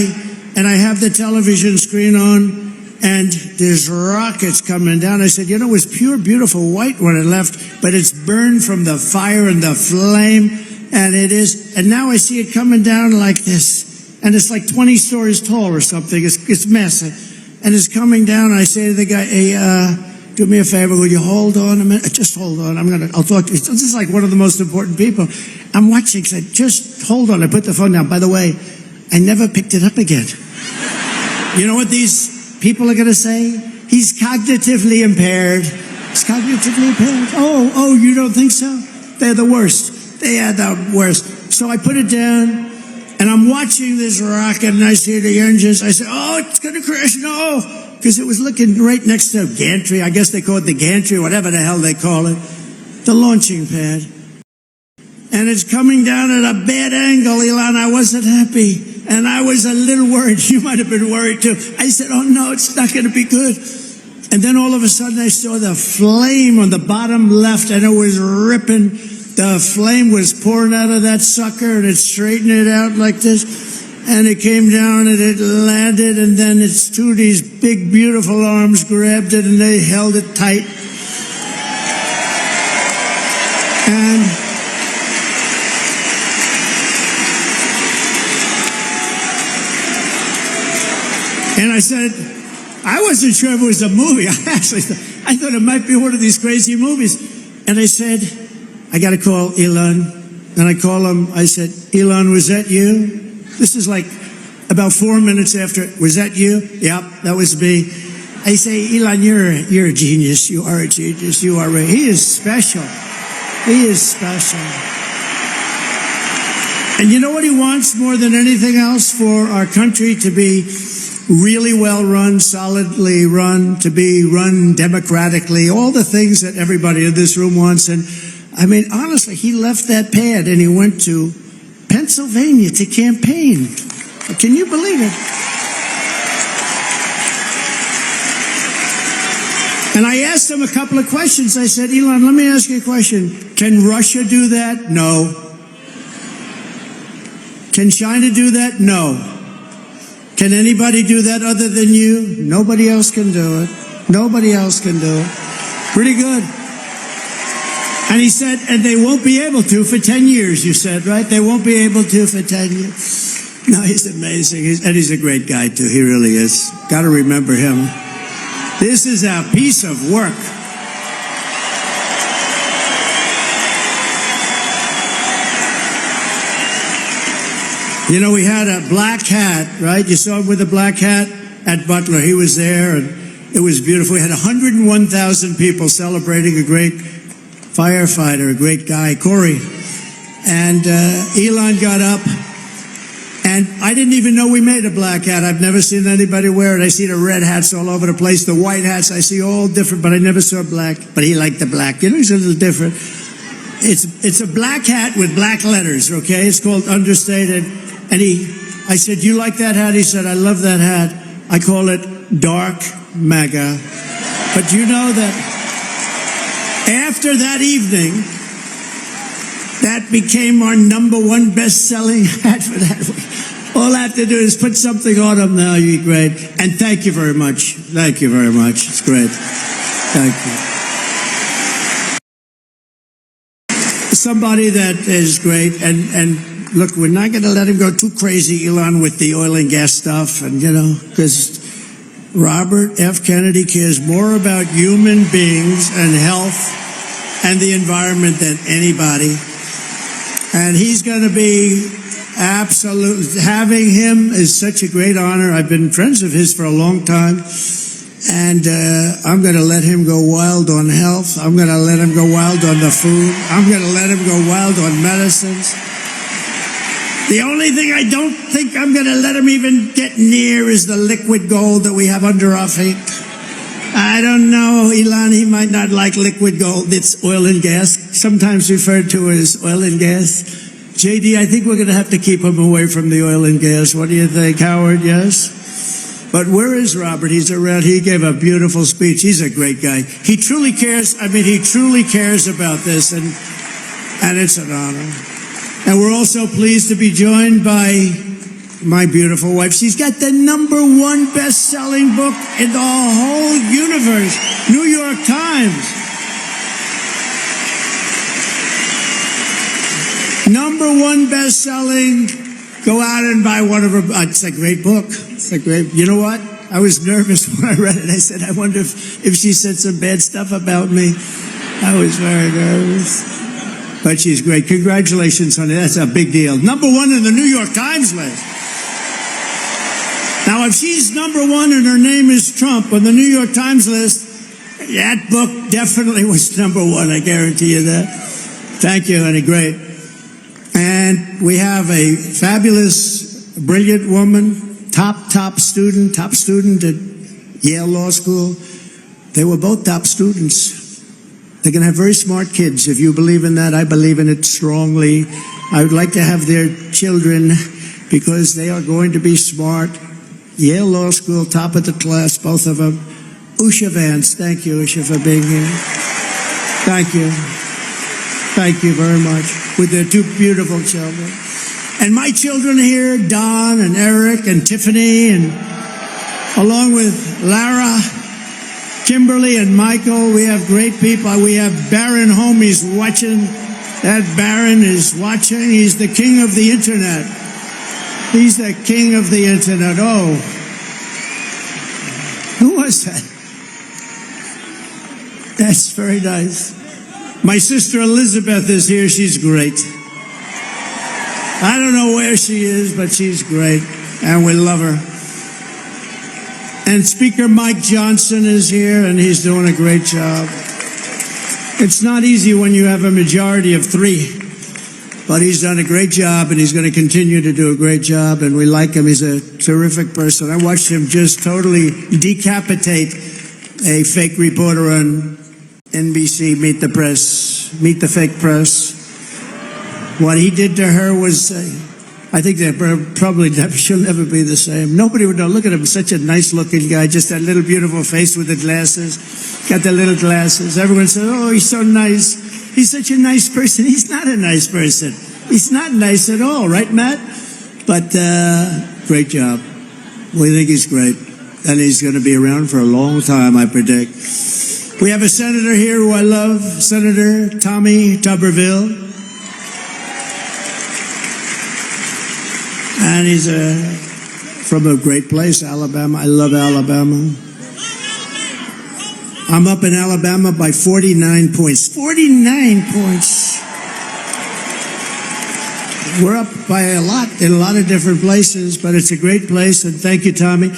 and I have the television screen on, and there's rockets coming down. I said, you know, it was pure, beautiful white when it left, but it's burned from the fire and the flame, and it is, and now I see it coming down like this, and it's like 20 stories tall or something. It's massive, and it's coming down, and I say to the guy, hey, do me a favor, will you hold on a minute? Just hold on, I'll talk to you. This is like one of the most important people. I'm watching, so just hold on. I put the phone down. By the way, I never picked it up again. You know what these people are going to say? He's cognitively impaired. He's cognitively impaired. Oh, you don't think so? They're the worst. They are the worst. So I put it down, and I'm watching this rocket, and I see the engines. I say, oh, it's going to crash. No. Because it was looking right next to gantry. I guess they call it the gantry, whatever the hell they call it. The launching pad. And it's coming down at a bad angle, Elon. I wasn't happy. And I was a little worried. You might have been worried too. I said, oh no, it's not going to be good. And then all of a sudden I saw the flame on the bottom left, and it was ripping. The flame was pouring out of that sucker, and it straightened it out like this. And it came down, and it landed, and then its two of these big, beautiful arms grabbed it, and they held it tight. And I said, I wasn't sure if it was a movie. I thought it might be one of these crazy movies. And I said, I got to call Elon. And I call him. I said, Elon, was that you? This is like about 4 minutes after. Was that you? Yep, that was me. I say, Elon, you're a genius. You are a genius. You are. He is special. He is special. And you know what he wants more than anything else? For our country to be really well run, solidly run, to be run democratically, all the things that everybody in this room wants. And I mean, honestly, he left that pad and he went to Pennsylvania to campaign. Can you believe it? And I asked him a couple of questions. I said, Elon, let me ask you a question. Can Russia do that? No. Can China do that? No. Can anybody do that other than you? Nobody else can do it. Nobody else can do it. Pretty good. And he said, and they won't be able to for 10 years, you said, right? They won't be able to for 10 years. No, he's amazing. And he's a great guy, too. He really is. Got to remember him. This is a piece of work. You know, we had a black hat, right? You saw him with a black hat at Butler. He was there, and it was beautiful. We had 101,000 people celebrating a great firefighter, a great guy, Corey. And Elon got up, and I didn't even know we made a black hat. I've never seen anybody wear it. I see the red hats all over the place, the white hats. I see all different, but I never saw black. But he liked the black. You know, he's a little different. It's a black hat with black letters, okay? It's called understated. And I said, you like that hat? He said, I love that hat. I call it Dark MAGA. But you know that after that evening, that became our #1 best-selling hat for that week. All I have to do is put something on them now. You're great. And thank you very much. Thank you very much. It's great. Thank you. Somebody that is great, and look, we're not going to let him go too crazy, Elon, with the oil and gas stuff, and you know, because Robert F. Kennedy cares more about human beings and health and the environment than anybody. And he's going to be Absolutely. Having him is such a great honor. I've been friends of his for a long time. And I'm going to let him go wild on health. I'm going to let him go wild on the food. I'm going to let him go wild on medicines. The only thing I don't think I'm going to let him even get near is the liquid gold that we have under our feet. I don't know, Elon, he might not like liquid gold. It's oil and gas, sometimes referred to as oil and gas. JD, I think we're going to have to keep him away from the oil and gas. What do you think, Howard? Yes? But where is Robert? He's around. He gave a beautiful speech. He's a great guy. He truly cares. I mean, he truly cares about this, and it's an honor. And we're also pleased to be joined by my beautiful wife. She's got the #1 best-selling book in the whole universe, New York Times. #1 best-selling. Go out and buy one of her. It's a great book. It's a great. You know what? I was nervous when I read it. I said, I wonder if she said some bad stuff about me. I was very nervous. But she's great. Congratulations, honey. That's a big deal. #1 in the New York Times list. Now, if she's #1 and her name is Trump on the New York Times list, that book definitely was #1. I guarantee you that. Thank you, honey. Great. And we have a fabulous, brilliant woman, top student at Yale Law School. They were both top students. They're going to have very smart kids. If you believe in that, I believe in it strongly. I would like to have their children because they are going to be smart. Yale Law School, top of the class, both of them. Usha Vance, thank you, Usha, for being here. Thank you. Thank you very much. With their 2 beautiful children. And my children here, Don and Eric and Tiffany, and along with Lara, Kimberly and Michael, we have great people. We have Baron Homies watching. That Baron is watching. He's the king of the internet. He's the king of the internet. Oh. Who was that? That's very nice. My sister Elizabeth is here. She's great. I don't know where she is, but she's great. And we love her. And Speaker Mike Johnson is here, and he's doing a great job. It's not easy when you have a majority of 3. But he's done a great job, and he's going to continue to do a great job, and we like him. He's a terrific person. I watched him just totally decapitate a fake reporter on NBC, Meet the Fake Press. What he did to her was, I think that probably she'll never be the same. Nobody would know. Look at him, such a nice-looking guy, just that little beautiful face with the glasses. Got the little glasses. Everyone says, oh, he's so nice. He's such a nice person. He's not a nice person. He's not nice at all, right, Matt? But great job. We think he's great. And he's going to be around for a long time, I predict. We have a senator here who I love, Senator Tommy Tuberville. And he's from a great place, Alabama. I love Alabama. I'm up in Alabama by 49 points. 49 points. We're up by a lot in a lot of different places, but it's a great place, and thank you, Tommy.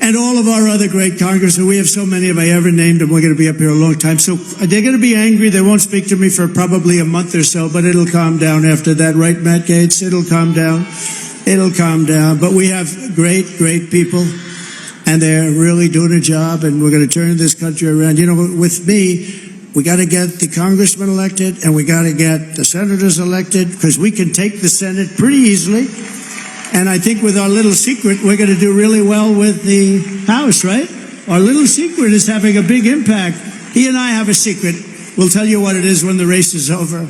And all of our other great congressmen. We have so many, if I ever named them, we're going to be up here a long time. So they're going to be angry. They won't speak to me for probably a month or so, but it'll calm down after that. Right, Matt Gaetz? It'll calm down. It'll calm down. But we have great, great people, and they're really doing a job, and we're going to turn this country around. You know, with me, we got to get the congressmen elected, and we got to get the senators elected, because we can take the Senate pretty easily. And I think with our little secret, we're going to do really well with the House, right? Our little secret is having a big impact. He and I have a secret. We'll tell you what it is when the race is over.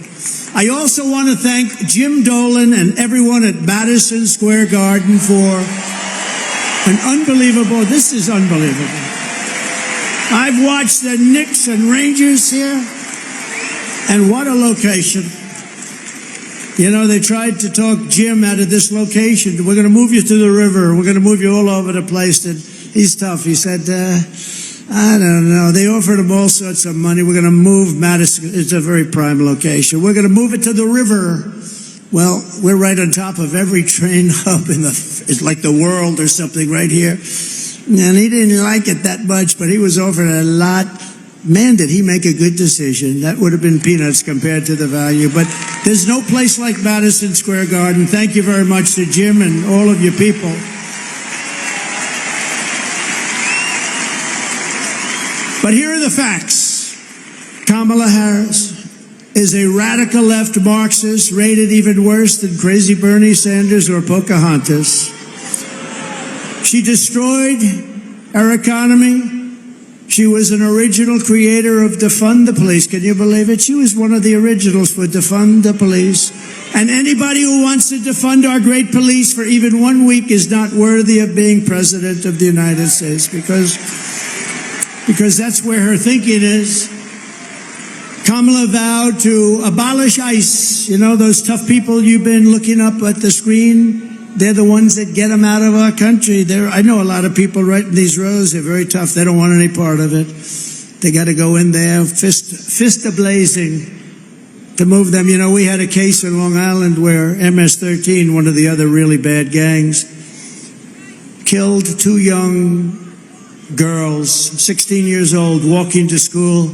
I also want to thank Jim Dolan and everyone at Madison Square Garden for an unbelievable, this is unbelievable. I've watched the Knicks and Rangers here, and what a location. You know, they tried to talk Jim out of this location. We're going to move you to the river. We're going to move you all over the place. And he's tough. He said, I don't know. They offered him all sorts of money. We're going to move Madison. It's a very prime location. We're going to move it to the river. Well, we're right on top of every train hub it's like the world or something right here. And he didn't like it that much, but he was offered a lot. Man, did he make a good decision. That would have been peanuts compared to the value. But there's no place like Madison Square Garden. Thank you very much to Jim and all of your people. But here are the facts. Kamala Harris is a radical left Marxist, rated even worse than crazy Bernie Sanders or Pocahontas. She destroyed our economy. She was an original creator of defund the police. Can you believe it? She was one of the originals for defund the police. And anybody who wants to defund our great police for even 1 week is not worthy of being president of the United States, because that's where her thinking is. Kamala vowed to abolish ICE. You know, those tough people you've been looking up at the screen? They're the ones that get them out of our country. I know a lot of people right in these rows. They're very tough. They don't want any part of it. They got to go in there, fist a-blazing to move them. You know, we had a case in Long Island where MS-13, one of the other really bad gangs, killed 2 young girls, 16 years old, walking to school.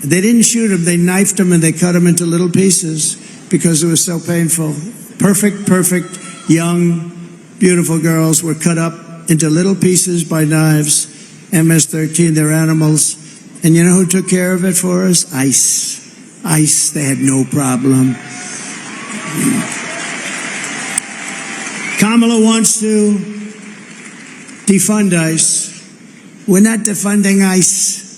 They didn't shoot them, they knifed them and they cut them into little pieces because it was so painful. Perfect, young, beautiful girls were cut up into little pieces by knives. MS-13, they're animals. And you know who took care of it for us? ICE. ICE, they had no problem. Kamala wants to defund ICE. We're not defunding ICE.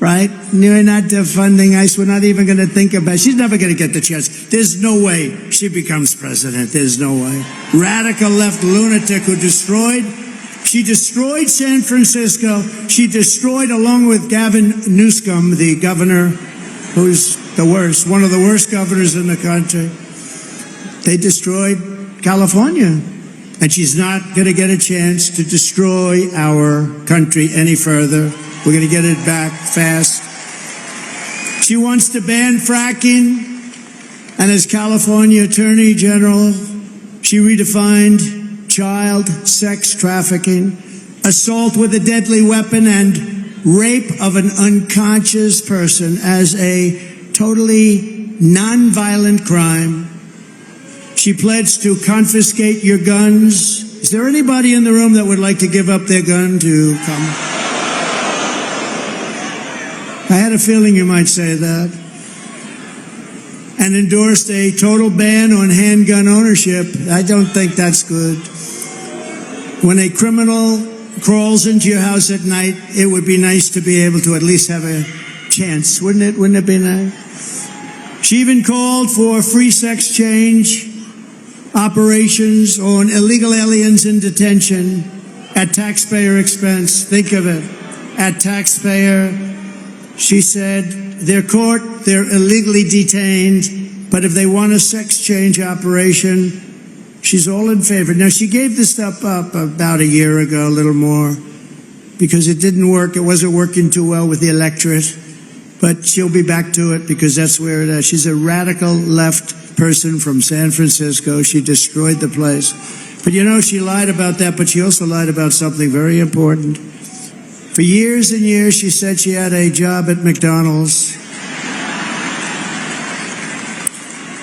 Right? We're not defunding ICE. We're not even going to think about it. She's never going to get the chance. There's no way she becomes president. There's no way. Radical left lunatic who she destroyed San Francisco. She destroyed, along with Gavin Newsom, the governor, who's the worst, one of the worst governors in the country. They destroyed California. And she's not going to get a chance to destroy our country any further. We're going to get it back fast. She wants to ban fracking. And as California Attorney General, she redefined child sex trafficking, assault with a deadly weapon, and rape of an unconscious person as a totally nonviolent crime. She pledged to confiscate your guns. Is there anybody in the room that would like to give up their gun to come? I had a feeling you might say that. And endorsed a total ban on handgun ownership. I don't think that's good. When a criminal crawls into your house at night, it would be nice to be able to at least have a chance, wouldn't it? Wouldn't it be nice? She even called for free sex change operations on illegal aliens in detention at taxpayer expense. Think of it. At taxpayer. She said, they're illegally detained, but if they want a sex change operation, she's all in favor. Now, she gave this stuff up about a year ago, a little more, because it didn't work. It wasn't working too well with the electorate. But she'll be back to it because that's where it is. She's a radical left person from San Francisco. She destroyed the place. But you know, she lied about that, but she also lied about something very important. For years and years, she said she had a job at McDonald's.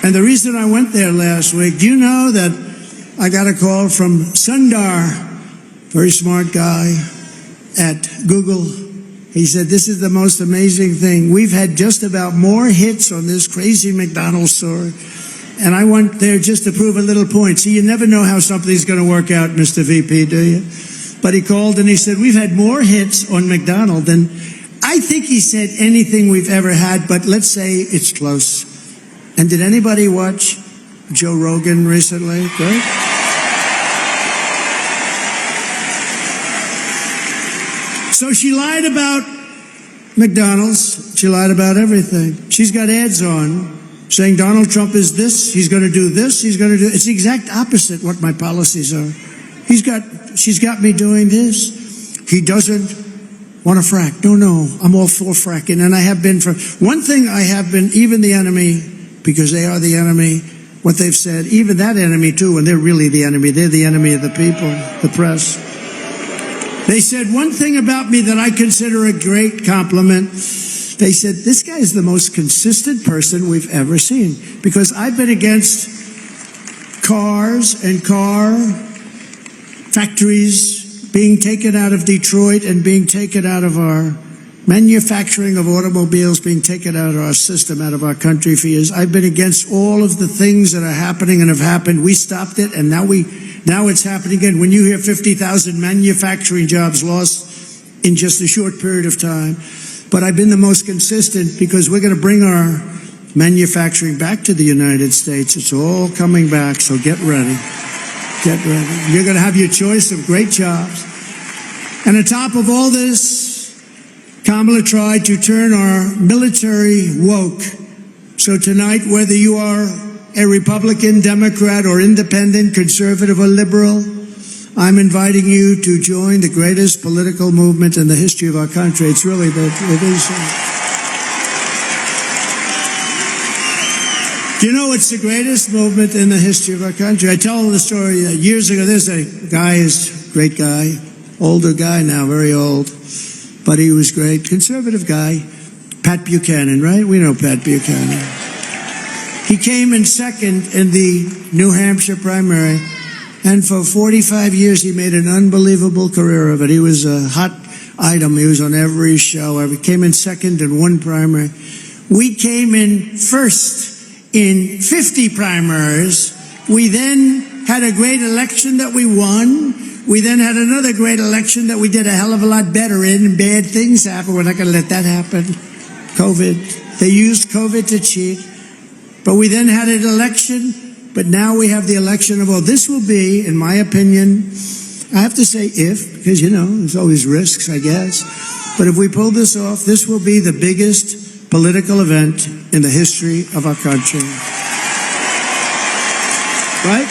And the reason I went there last week, do you know that I got a call from Sundar, very smart guy at Google. He said, this is the most amazing thing. We've had just about more hits on this crazy McDonald's store. And I went there just to prove a little point. See, you never know how something's going to work out, Mr. VP, do you? But he called and he said, we've had more hits on McDonald's than, I think he said, anything we've ever had, but let's say it's close. And did anybody watch Joe Rogan recently? Good? So she lied about McDonald's. She lied about everything. She's got ads on saying Donald Trump is this, he's going to do this, he's going to do... It's the exact opposite what my policies are. She's got me doing this. He doesn't want to frack. No, I'm all for fracking. And I have been for... One thing I have been, even the enemy, because they are the enemy, what they've said. Even that enemy, too, and they're really the enemy. They're the enemy of the people, the press. They said one thing about me that I consider a great compliment. They said, this guy is the most consistent person we've ever seen. Because I've been against cars and car factories being taken out of Detroit and being taken out of our manufacturing of automobiles, being taken out of our system, out of our country for years. I've been against all of the things that are happening and have happened. We stopped it, and now it's happening again. When you hear 50,000 manufacturing jobs lost in just a short period of time. But I've been the most consistent because we're going to bring our manufacturing back to the United States. It's all coming back, so get ready. Get ready. You're going to have your choice of great jobs. And on top of all this, Kamala tried to turn our military woke. So tonight, whether you are a Republican, Democrat, or independent, conservative, or liberal, I'm inviting you to join the greatest political movement in the history of our country. It's really it is. Do you know it's the greatest movement in the history of our country? I tell the story years ago. There's a guy, is a great guy, older guy now, very old, but he was great, conservative guy, Pat Buchanan, right? We know Pat Buchanan. He came in second in the New Hampshire primary. And for 45 years, he made an unbelievable career of it. He was a hot item. He was on every show. He came in second in one primary. We came in first in 50 primaries. We then had a great election that we won. We then had another great election that we did a hell of a lot better in, and bad things happened. We're not going to let that happen. COVID. They used COVID to cheat. But we then had an election. But now we have the election of, this will be, in my opinion, I have to say because, there's always risks, I guess. But if we pull this off, this will be the biggest political event in the history of our country. Right?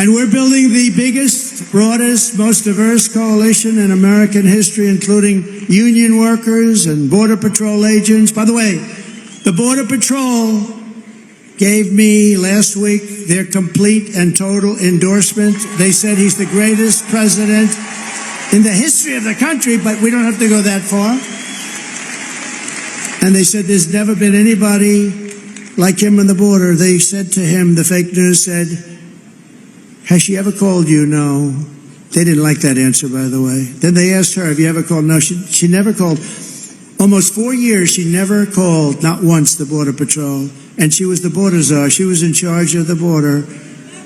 And we're building the biggest, broadest, most diverse coalition in American history, including union workers and Border Patrol agents. By the way, the Border Patrol gave me last week their complete and total endorsement. They said he's the greatest president in the history of the country, but we don't have to go that far. And they said there's never been anybody like him on the border. They said to him, the fake news said, has she ever called you? No. They didn't like that answer, by the way. Then they asked her, have you ever called? No, she never called. Almost 4 years, she never called, not once, the Border Patrol. And she was the border czar. She was in charge of the border.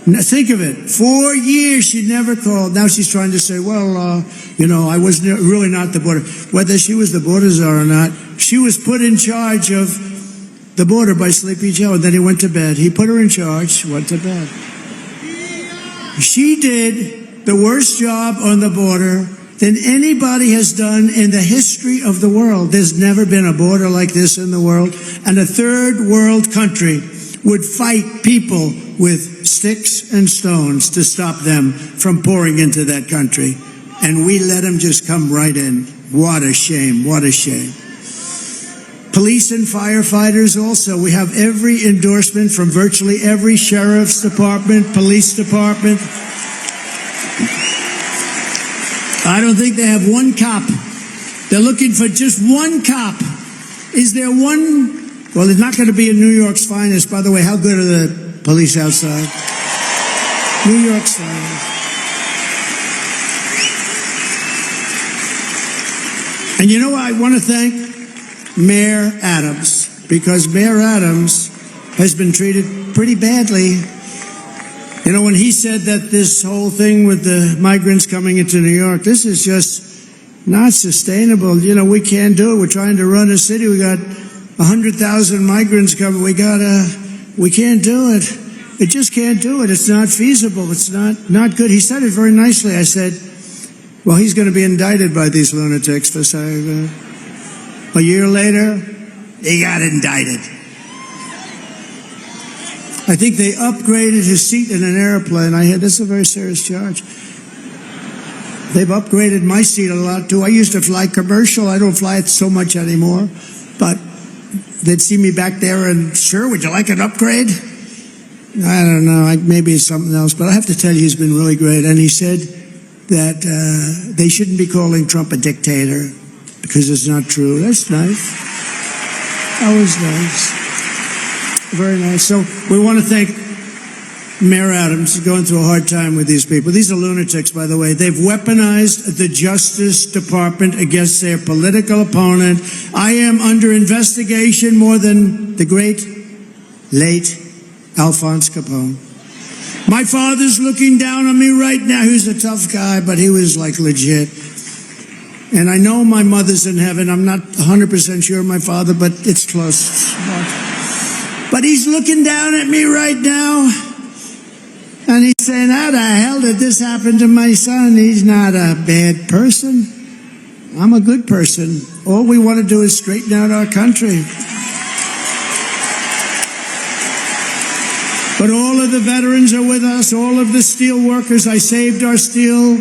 Now, think of it. 4 years, she never called. Now she's trying to say, I was really not the border. Whether she was the border czar or not, she was put in charge of the border by Sleepy Joe. And then he went to bed. He put her in charge. She went to bed. She did the worst job on the border than anybody has done in the history of the world. There's never been a border like this in the world. And a third world country would fight people with sticks and stones to stop them from pouring into that country. And we let them just come right in. What a shame. What a shame. Police and firefighters also. We have every endorsement from virtually every sheriff's department, police department. I don't think they have one cop. They're looking for just one cop. Is there one? Well, it's not going to be in New York's finest. By the way, how good are the police outside? New York's finest. And I want to thank Mayor Adams, because Mayor Adams has been treated pretty badly. When he said that this whole thing with the migrants coming into New York, this is just not sustainable. We can't do it. We're trying to run a city. We got 100,000 migrants coming. We can't do it. It just can't do it. It's not feasible. It's not good. He said it very nicely. I said, well, he's going to be indicted by these lunatics for saying that. A year later, he got indicted. I think they upgraded his seat in an airplane. I heard that's a very serious charge. They've upgraded my seat a lot, too. I used to fly commercial. I don't fly it so much anymore. But they'd see me back there and, sure, would you like an upgrade? I don't know, maybe it's something else, but I have to tell you, he's been really great. And he said that they shouldn't be calling Trump a dictator because it's not true. That's nice. That was nice. Very nice. So we want to thank Mayor Adams. He's going through a hard time with these people. These are lunatics, by the way. They've weaponized the Justice Department against their political opponent. I am under investigation more than the great, late Alphonse Capone. My father's looking down on me right now. He was a tough guy, but he was like legit. And I know my mother's in heaven. I'm not 100% sure of my father, but it's close. But he's looking down at me right now. And he's saying, how the hell did this happen to my son? He's not a bad person. I'm a good person. All we want to do is straighten out our country. But all of the veterans are with us, all of the steel workers. I saved our steel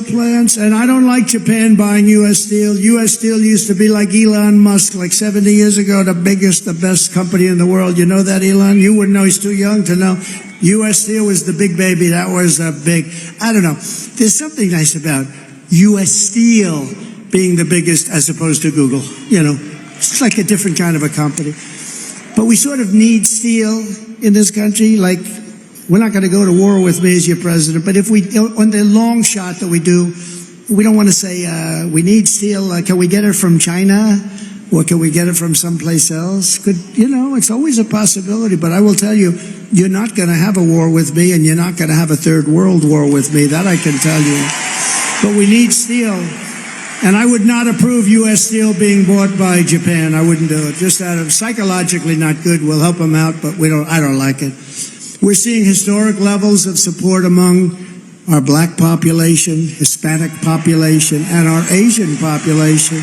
plants, and I don't like Japan buying U.S. Steel. U.S. Steel used to be like Elon Musk, like 70 years ago, the biggest, the best company in the world. You know that, Elon? You wouldn't know, he's too young to know. U.S. Steel was the big baby. That was a big, I don't know. There's something nice about U.S. Steel being the biggest as opposed to Google. You know, it's like a different kind of a company. But we sort of need steel in this country. Like, we're not going to go to war with me as your president, but if we, on the long shot that we do, we don't want to say, we need steel. Can we get it from China? Or can we get it from someplace else? It's always a possibility, but I will tell you, you're not going to have a war with me, and you're not going to have a third world war with me. That I can tell you. But we need steel. And I would not approve U.S. Steel being bought by Japan. I wouldn't do it. Just out of psychologically not good. We'll help them out, but I don't like it. We're seeing historic levels of support among our black population, Hispanic population, and our Asian population.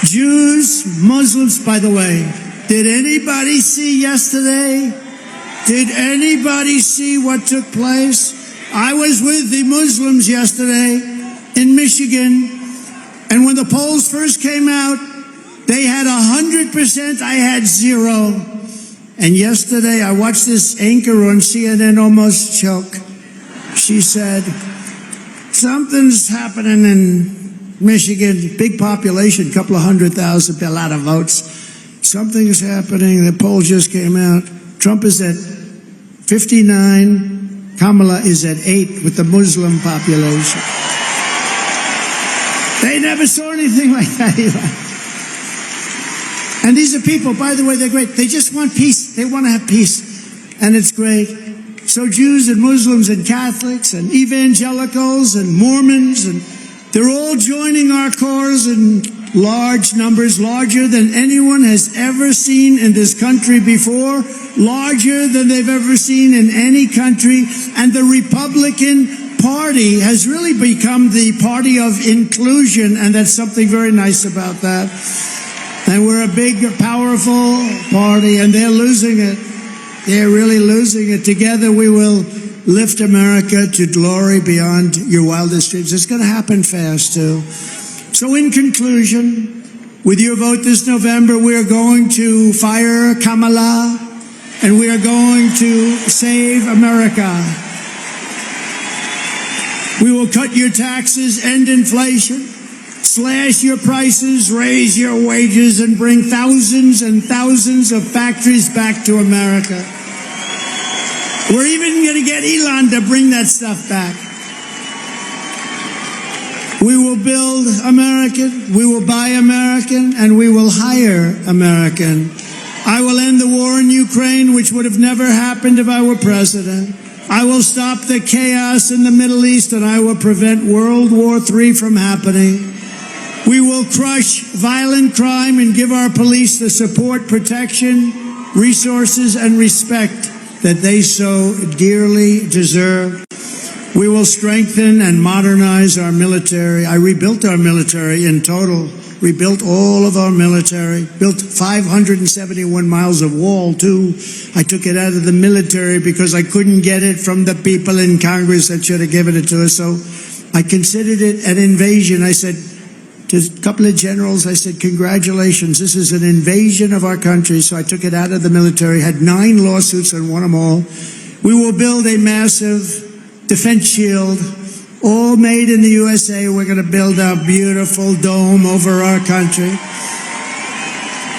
Jews, Muslims, by the way, did anybody see yesterday? Did anybody see what took place? I was with the Muslims yesterday in Michigan. And when the polls first came out, they had 100%, I had 0. And yesterday, I watched this anchor on CNN almost choke. She said, something's happening in Michigan, big population, couple of 100,000, a lot of votes. Something's happening, the poll just came out. Trump is at 59, Kamala is at 8 with the Muslim population. They never saw anything like that, Eli. And these are people, by the way, they're great. They just want peace. They want to have peace. And it's great. So Jews and Muslims and Catholics and evangelicals and Mormons, and they're all joining our cause in large numbers, larger than anyone has ever seen in this country before, larger than they've ever seen in any country. And the Republican Party has really become the party of inclusion, and that's something very nice about that. And we're a big, powerful party, and they're losing it. They're really losing it. Together we will lift America to glory beyond your wildest dreams. It's going to happen fast, too. So in conclusion, with your vote this November, we are going to fire Kamala, and we are going to save America. We will cut your taxes, end inflation, slash your prices, raise your wages, and bring thousands and thousands of factories back to America. We're even going to get Elon to bring that stuff back. We will build American, we will buy American, and we will hire American. I will end the war in Ukraine, which would have never happened if I were president. I will stop the chaos in the Middle East, and I will prevent World War III from happening. We will crush violent crime and give our police the support, protection, resources, and respect that they so dearly deserve. We will strengthen and modernize our military. I rebuilt our military in total. Rebuilt all of our military. Built 571 miles of wall, too. I took it out of the military because I couldn't get it from the people in Congress that should have given it to us. So I considered it an invasion. I said, to a couple of generals, I said, congratulations, this is an invasion of our country. So I took it out of the military, had 9 lawsuits and won them all. We will build a massive defense shield, all made in the USA. We're going to build a beautiful dome over our country.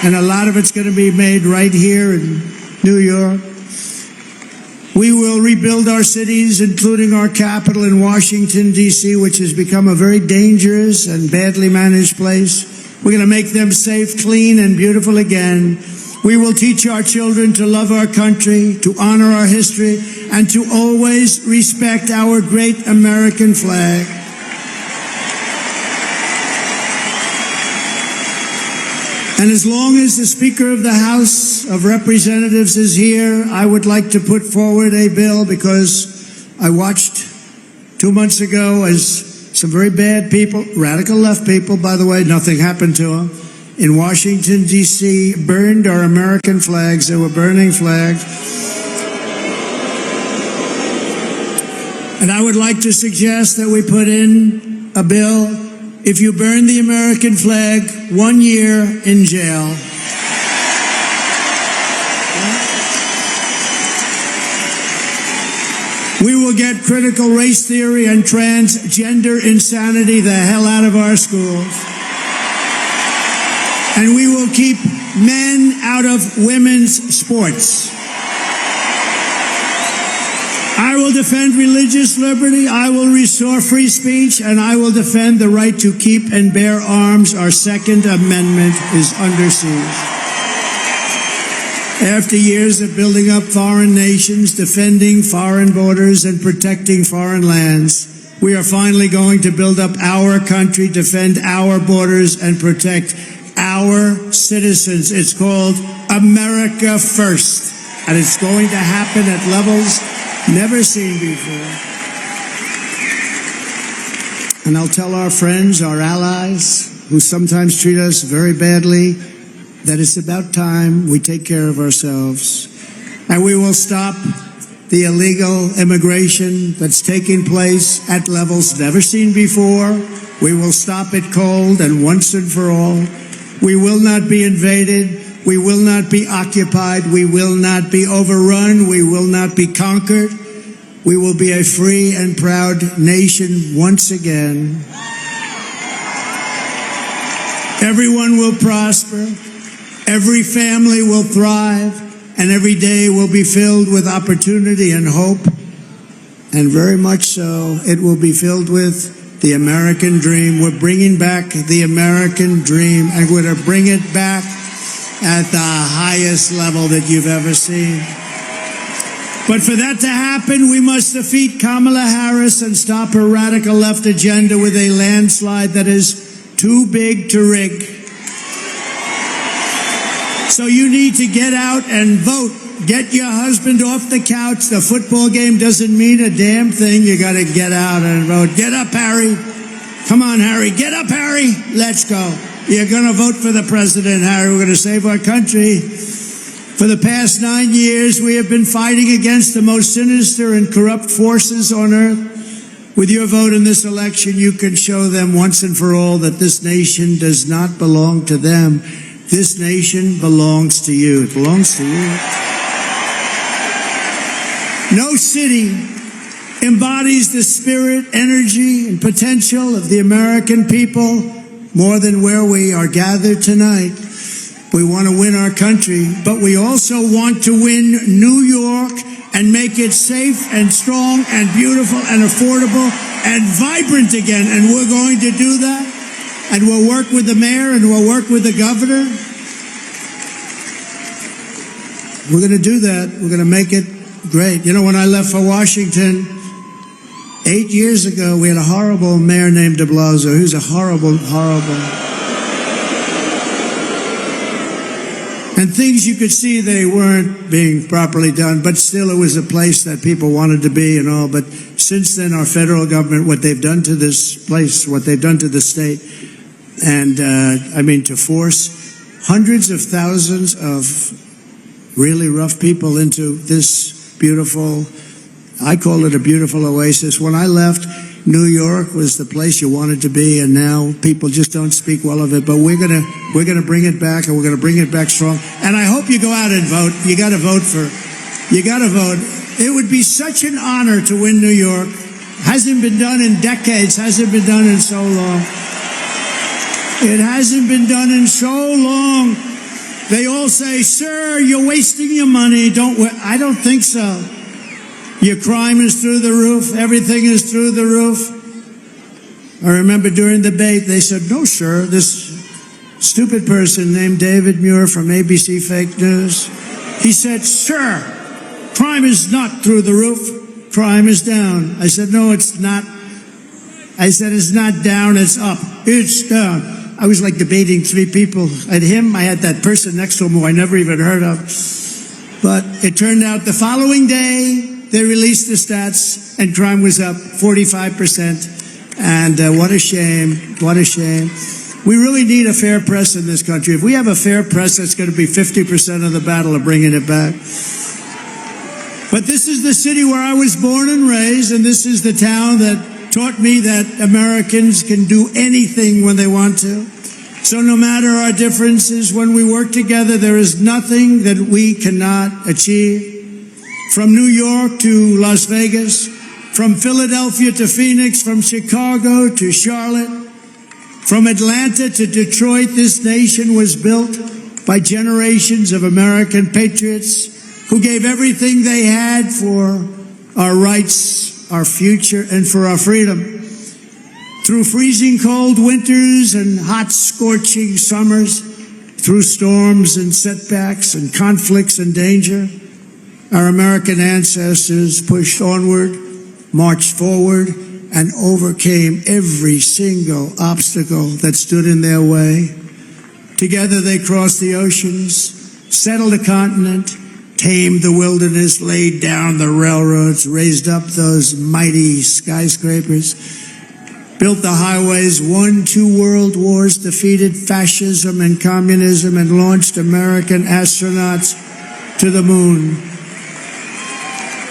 And a lot of it's going to be made right here in New York. We will rebuild our cities, including our capital in Washington, D.C., which has become a very dangerous and badly managed place. We're going to make them safe, clean, and beautiful again. We will teach our children to love our country, to honor our history, and to always respect our great American flag. And as long as the Speaker of the House of Representatives is here, I would like to put forward a bill, because I watched 2 months ago as some very bad people, radical left people, by the way, nothing happened to them, in Washington, D.C., burned our American flags. They were burning flags. And I would like to suggest that we put in a bill, if you burn the American flag, 1 year in jail. We will get critical race theory and transgender insanity the hell out of our schools. And we will keep men out of women's sports. I will defend religious liberty, I will restore free speech, and I will defend the right to keep and bear arms. Our Second Amendment is under siege. After years of building up foreign nations, defending foreign borders, and protecting foreign lands, we are finally going to build up our country, defend our borders, and protect our citizens. It's called America First, and it's going to happen at levels never seen before. And I'll tell our friends, our allies, who sometimes treat us very badly, that it's about time we take care of ourselves. And we will stop the illegal immigration that's taking place at levels never seen before. We will stop it cold and once and for all. We will not be invaded. We will not be occupied. We will not be overrun. We will not be conquered. We will be a free and proud nation once again. Everyone will prosper. Every family will thrive. And every day will be filled with opportunity and hope. And very much so, it will be filled with the American dream. We're bringing back the American dream, and we're going to bring it back at the highest level that you've ever seen. But for that to happen, we must defeat Kamala Harris and stop her radical left agenda with a landslide that is too big to rig. So you need to get out and vote. Get your husband off the couch. The football game doesn't mean a damn thing. You got to get out and vote. Get up, Harry. Come on, Harry. Get up, Harry. Let's go. You're going to vote for the president, Harry. We're going to save our country. For the past 9 years, we have been fighting against the most sinister and corrupt forces on earth. With your vote in this election, you can show them once and for all that this nation does not belong to them. This nation belongs to you. It belongs to you. No city embodies the spirit, energy, and potential of the American people more than where we are gathered tonight. We want to win our country, but we also want to win New York and make it safe and strong and beautiful and affordable and vibrant again. And we're going to do that. And we'll work with the mayor and we'll work with the governor. We're going to do that. We're going to make it great. You know, when I left for Washington 8 years ago, we had a horrible mayor named de Blasio. He was a horrible. And things you could see they weren't being properly done, but still it was a place that people wanted to be and all. But since then, our federal government, what they've done to this place, what they've done to the state, and I mean to force hundreds of thousands of really rough people into this beautiful I call it a beautiful oasis. When I left, New York was the place you wanted to be, and now people just don't speak well of it. But we're gonna bring it back, and we're gonna bring it back strong. And I hope you go out and vote. You got to vote. It would be such an honor to win New York. Hasn't been done in decades. Hasn't been done in so long. It hasn't been done in so long. They all say, "Sir, you're wasting your money." I don't think so. Your crime is through the roof. Everything is through the roof. I remember during the debate, they said, "No, sir, this stupid person named David Muir from ABC Fake News." He said, "Sir, crime is not through the roof. Crime is down." I said, "No, it's not." I said, "It's not down, it's up. It's down." I was like debating three people. I had that person next to him who I never even heard of. But it turned out the following day, they released the stats, and crime was up 45%. And what a shame. What a shame. We really need a fair press in this country. If we have a fair press, that's going to be 50% of the battle of bringing it back. But this is the city where I was born and raised, and this is the town that taught me that Americans can do anything when they want to. So no matter our differences, when we work together, there is nothing that we cannot achieve. From New York to Las Vegas, from Philadelphia to Phoenix, from Chicago to Charlotte, from Atlanta to Detroit, this nation was built by generations of American patriots who gave everything they had for our rights, our future, and for our freedom. Through freezing cold winters and hot scorching summers, through storms and setbacks and conflicts and danger, our American ancestors pushed onward, marched forward, and overcame every single obstacle that stood in their way. Together they crossed the oceans, settled a continent, tamed the wilderness, laid down the railroads, raised up those mighty skyscrapers, built the highways, won 2 world wars, defeated fascism and communism, and launched American astronauts to the moon.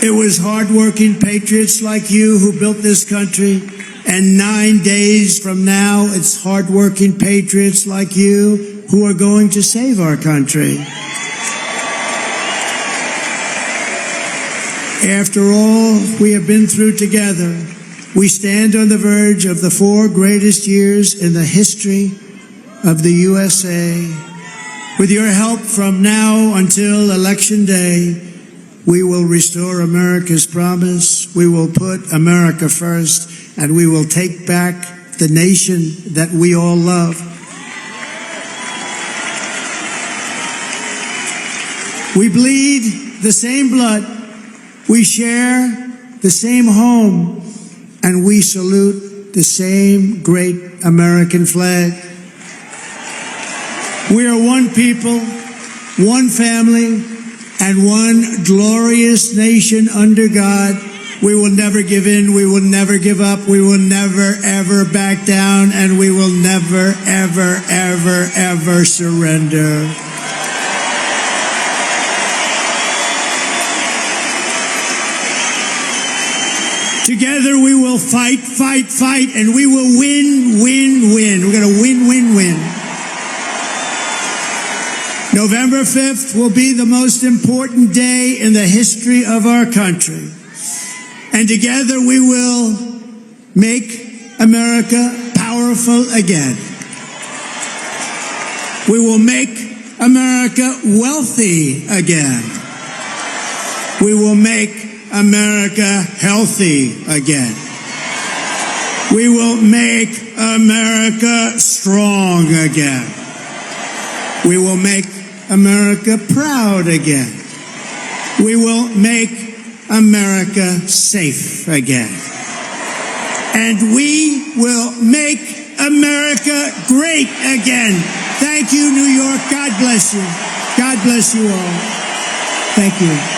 It was hardworking patriots like you who built this country, and 9 days from now, it's hardworking patriots like you who are going to save our country. After all we have been through together, we stand on the verge of the 4 greatest years in the history of the USA. With your help from now until Election Day, we will restore America's promise, we will put America first, and we will take back the nation that we all love. We bleed the same blood, we share the same home, and we salute the same great American flag. We are one people, one family, and one glorious nation under God. We will never give in, we will never give up, we will never, ever back down, and we will never, ever, ever, ever surrender. Together we will fight, fight, fight, and we will win, win, win. We're going to win, win, win. November 5th will be the most important day in the history of our country. And together we will make America powerful again. We will make America wealthy again. We will make America healthy again. We will make America strong again. We will make America proud again. We will make America safe again. And we will make America great again. Thank you, New York. God bless you. God bless you all. Thank you.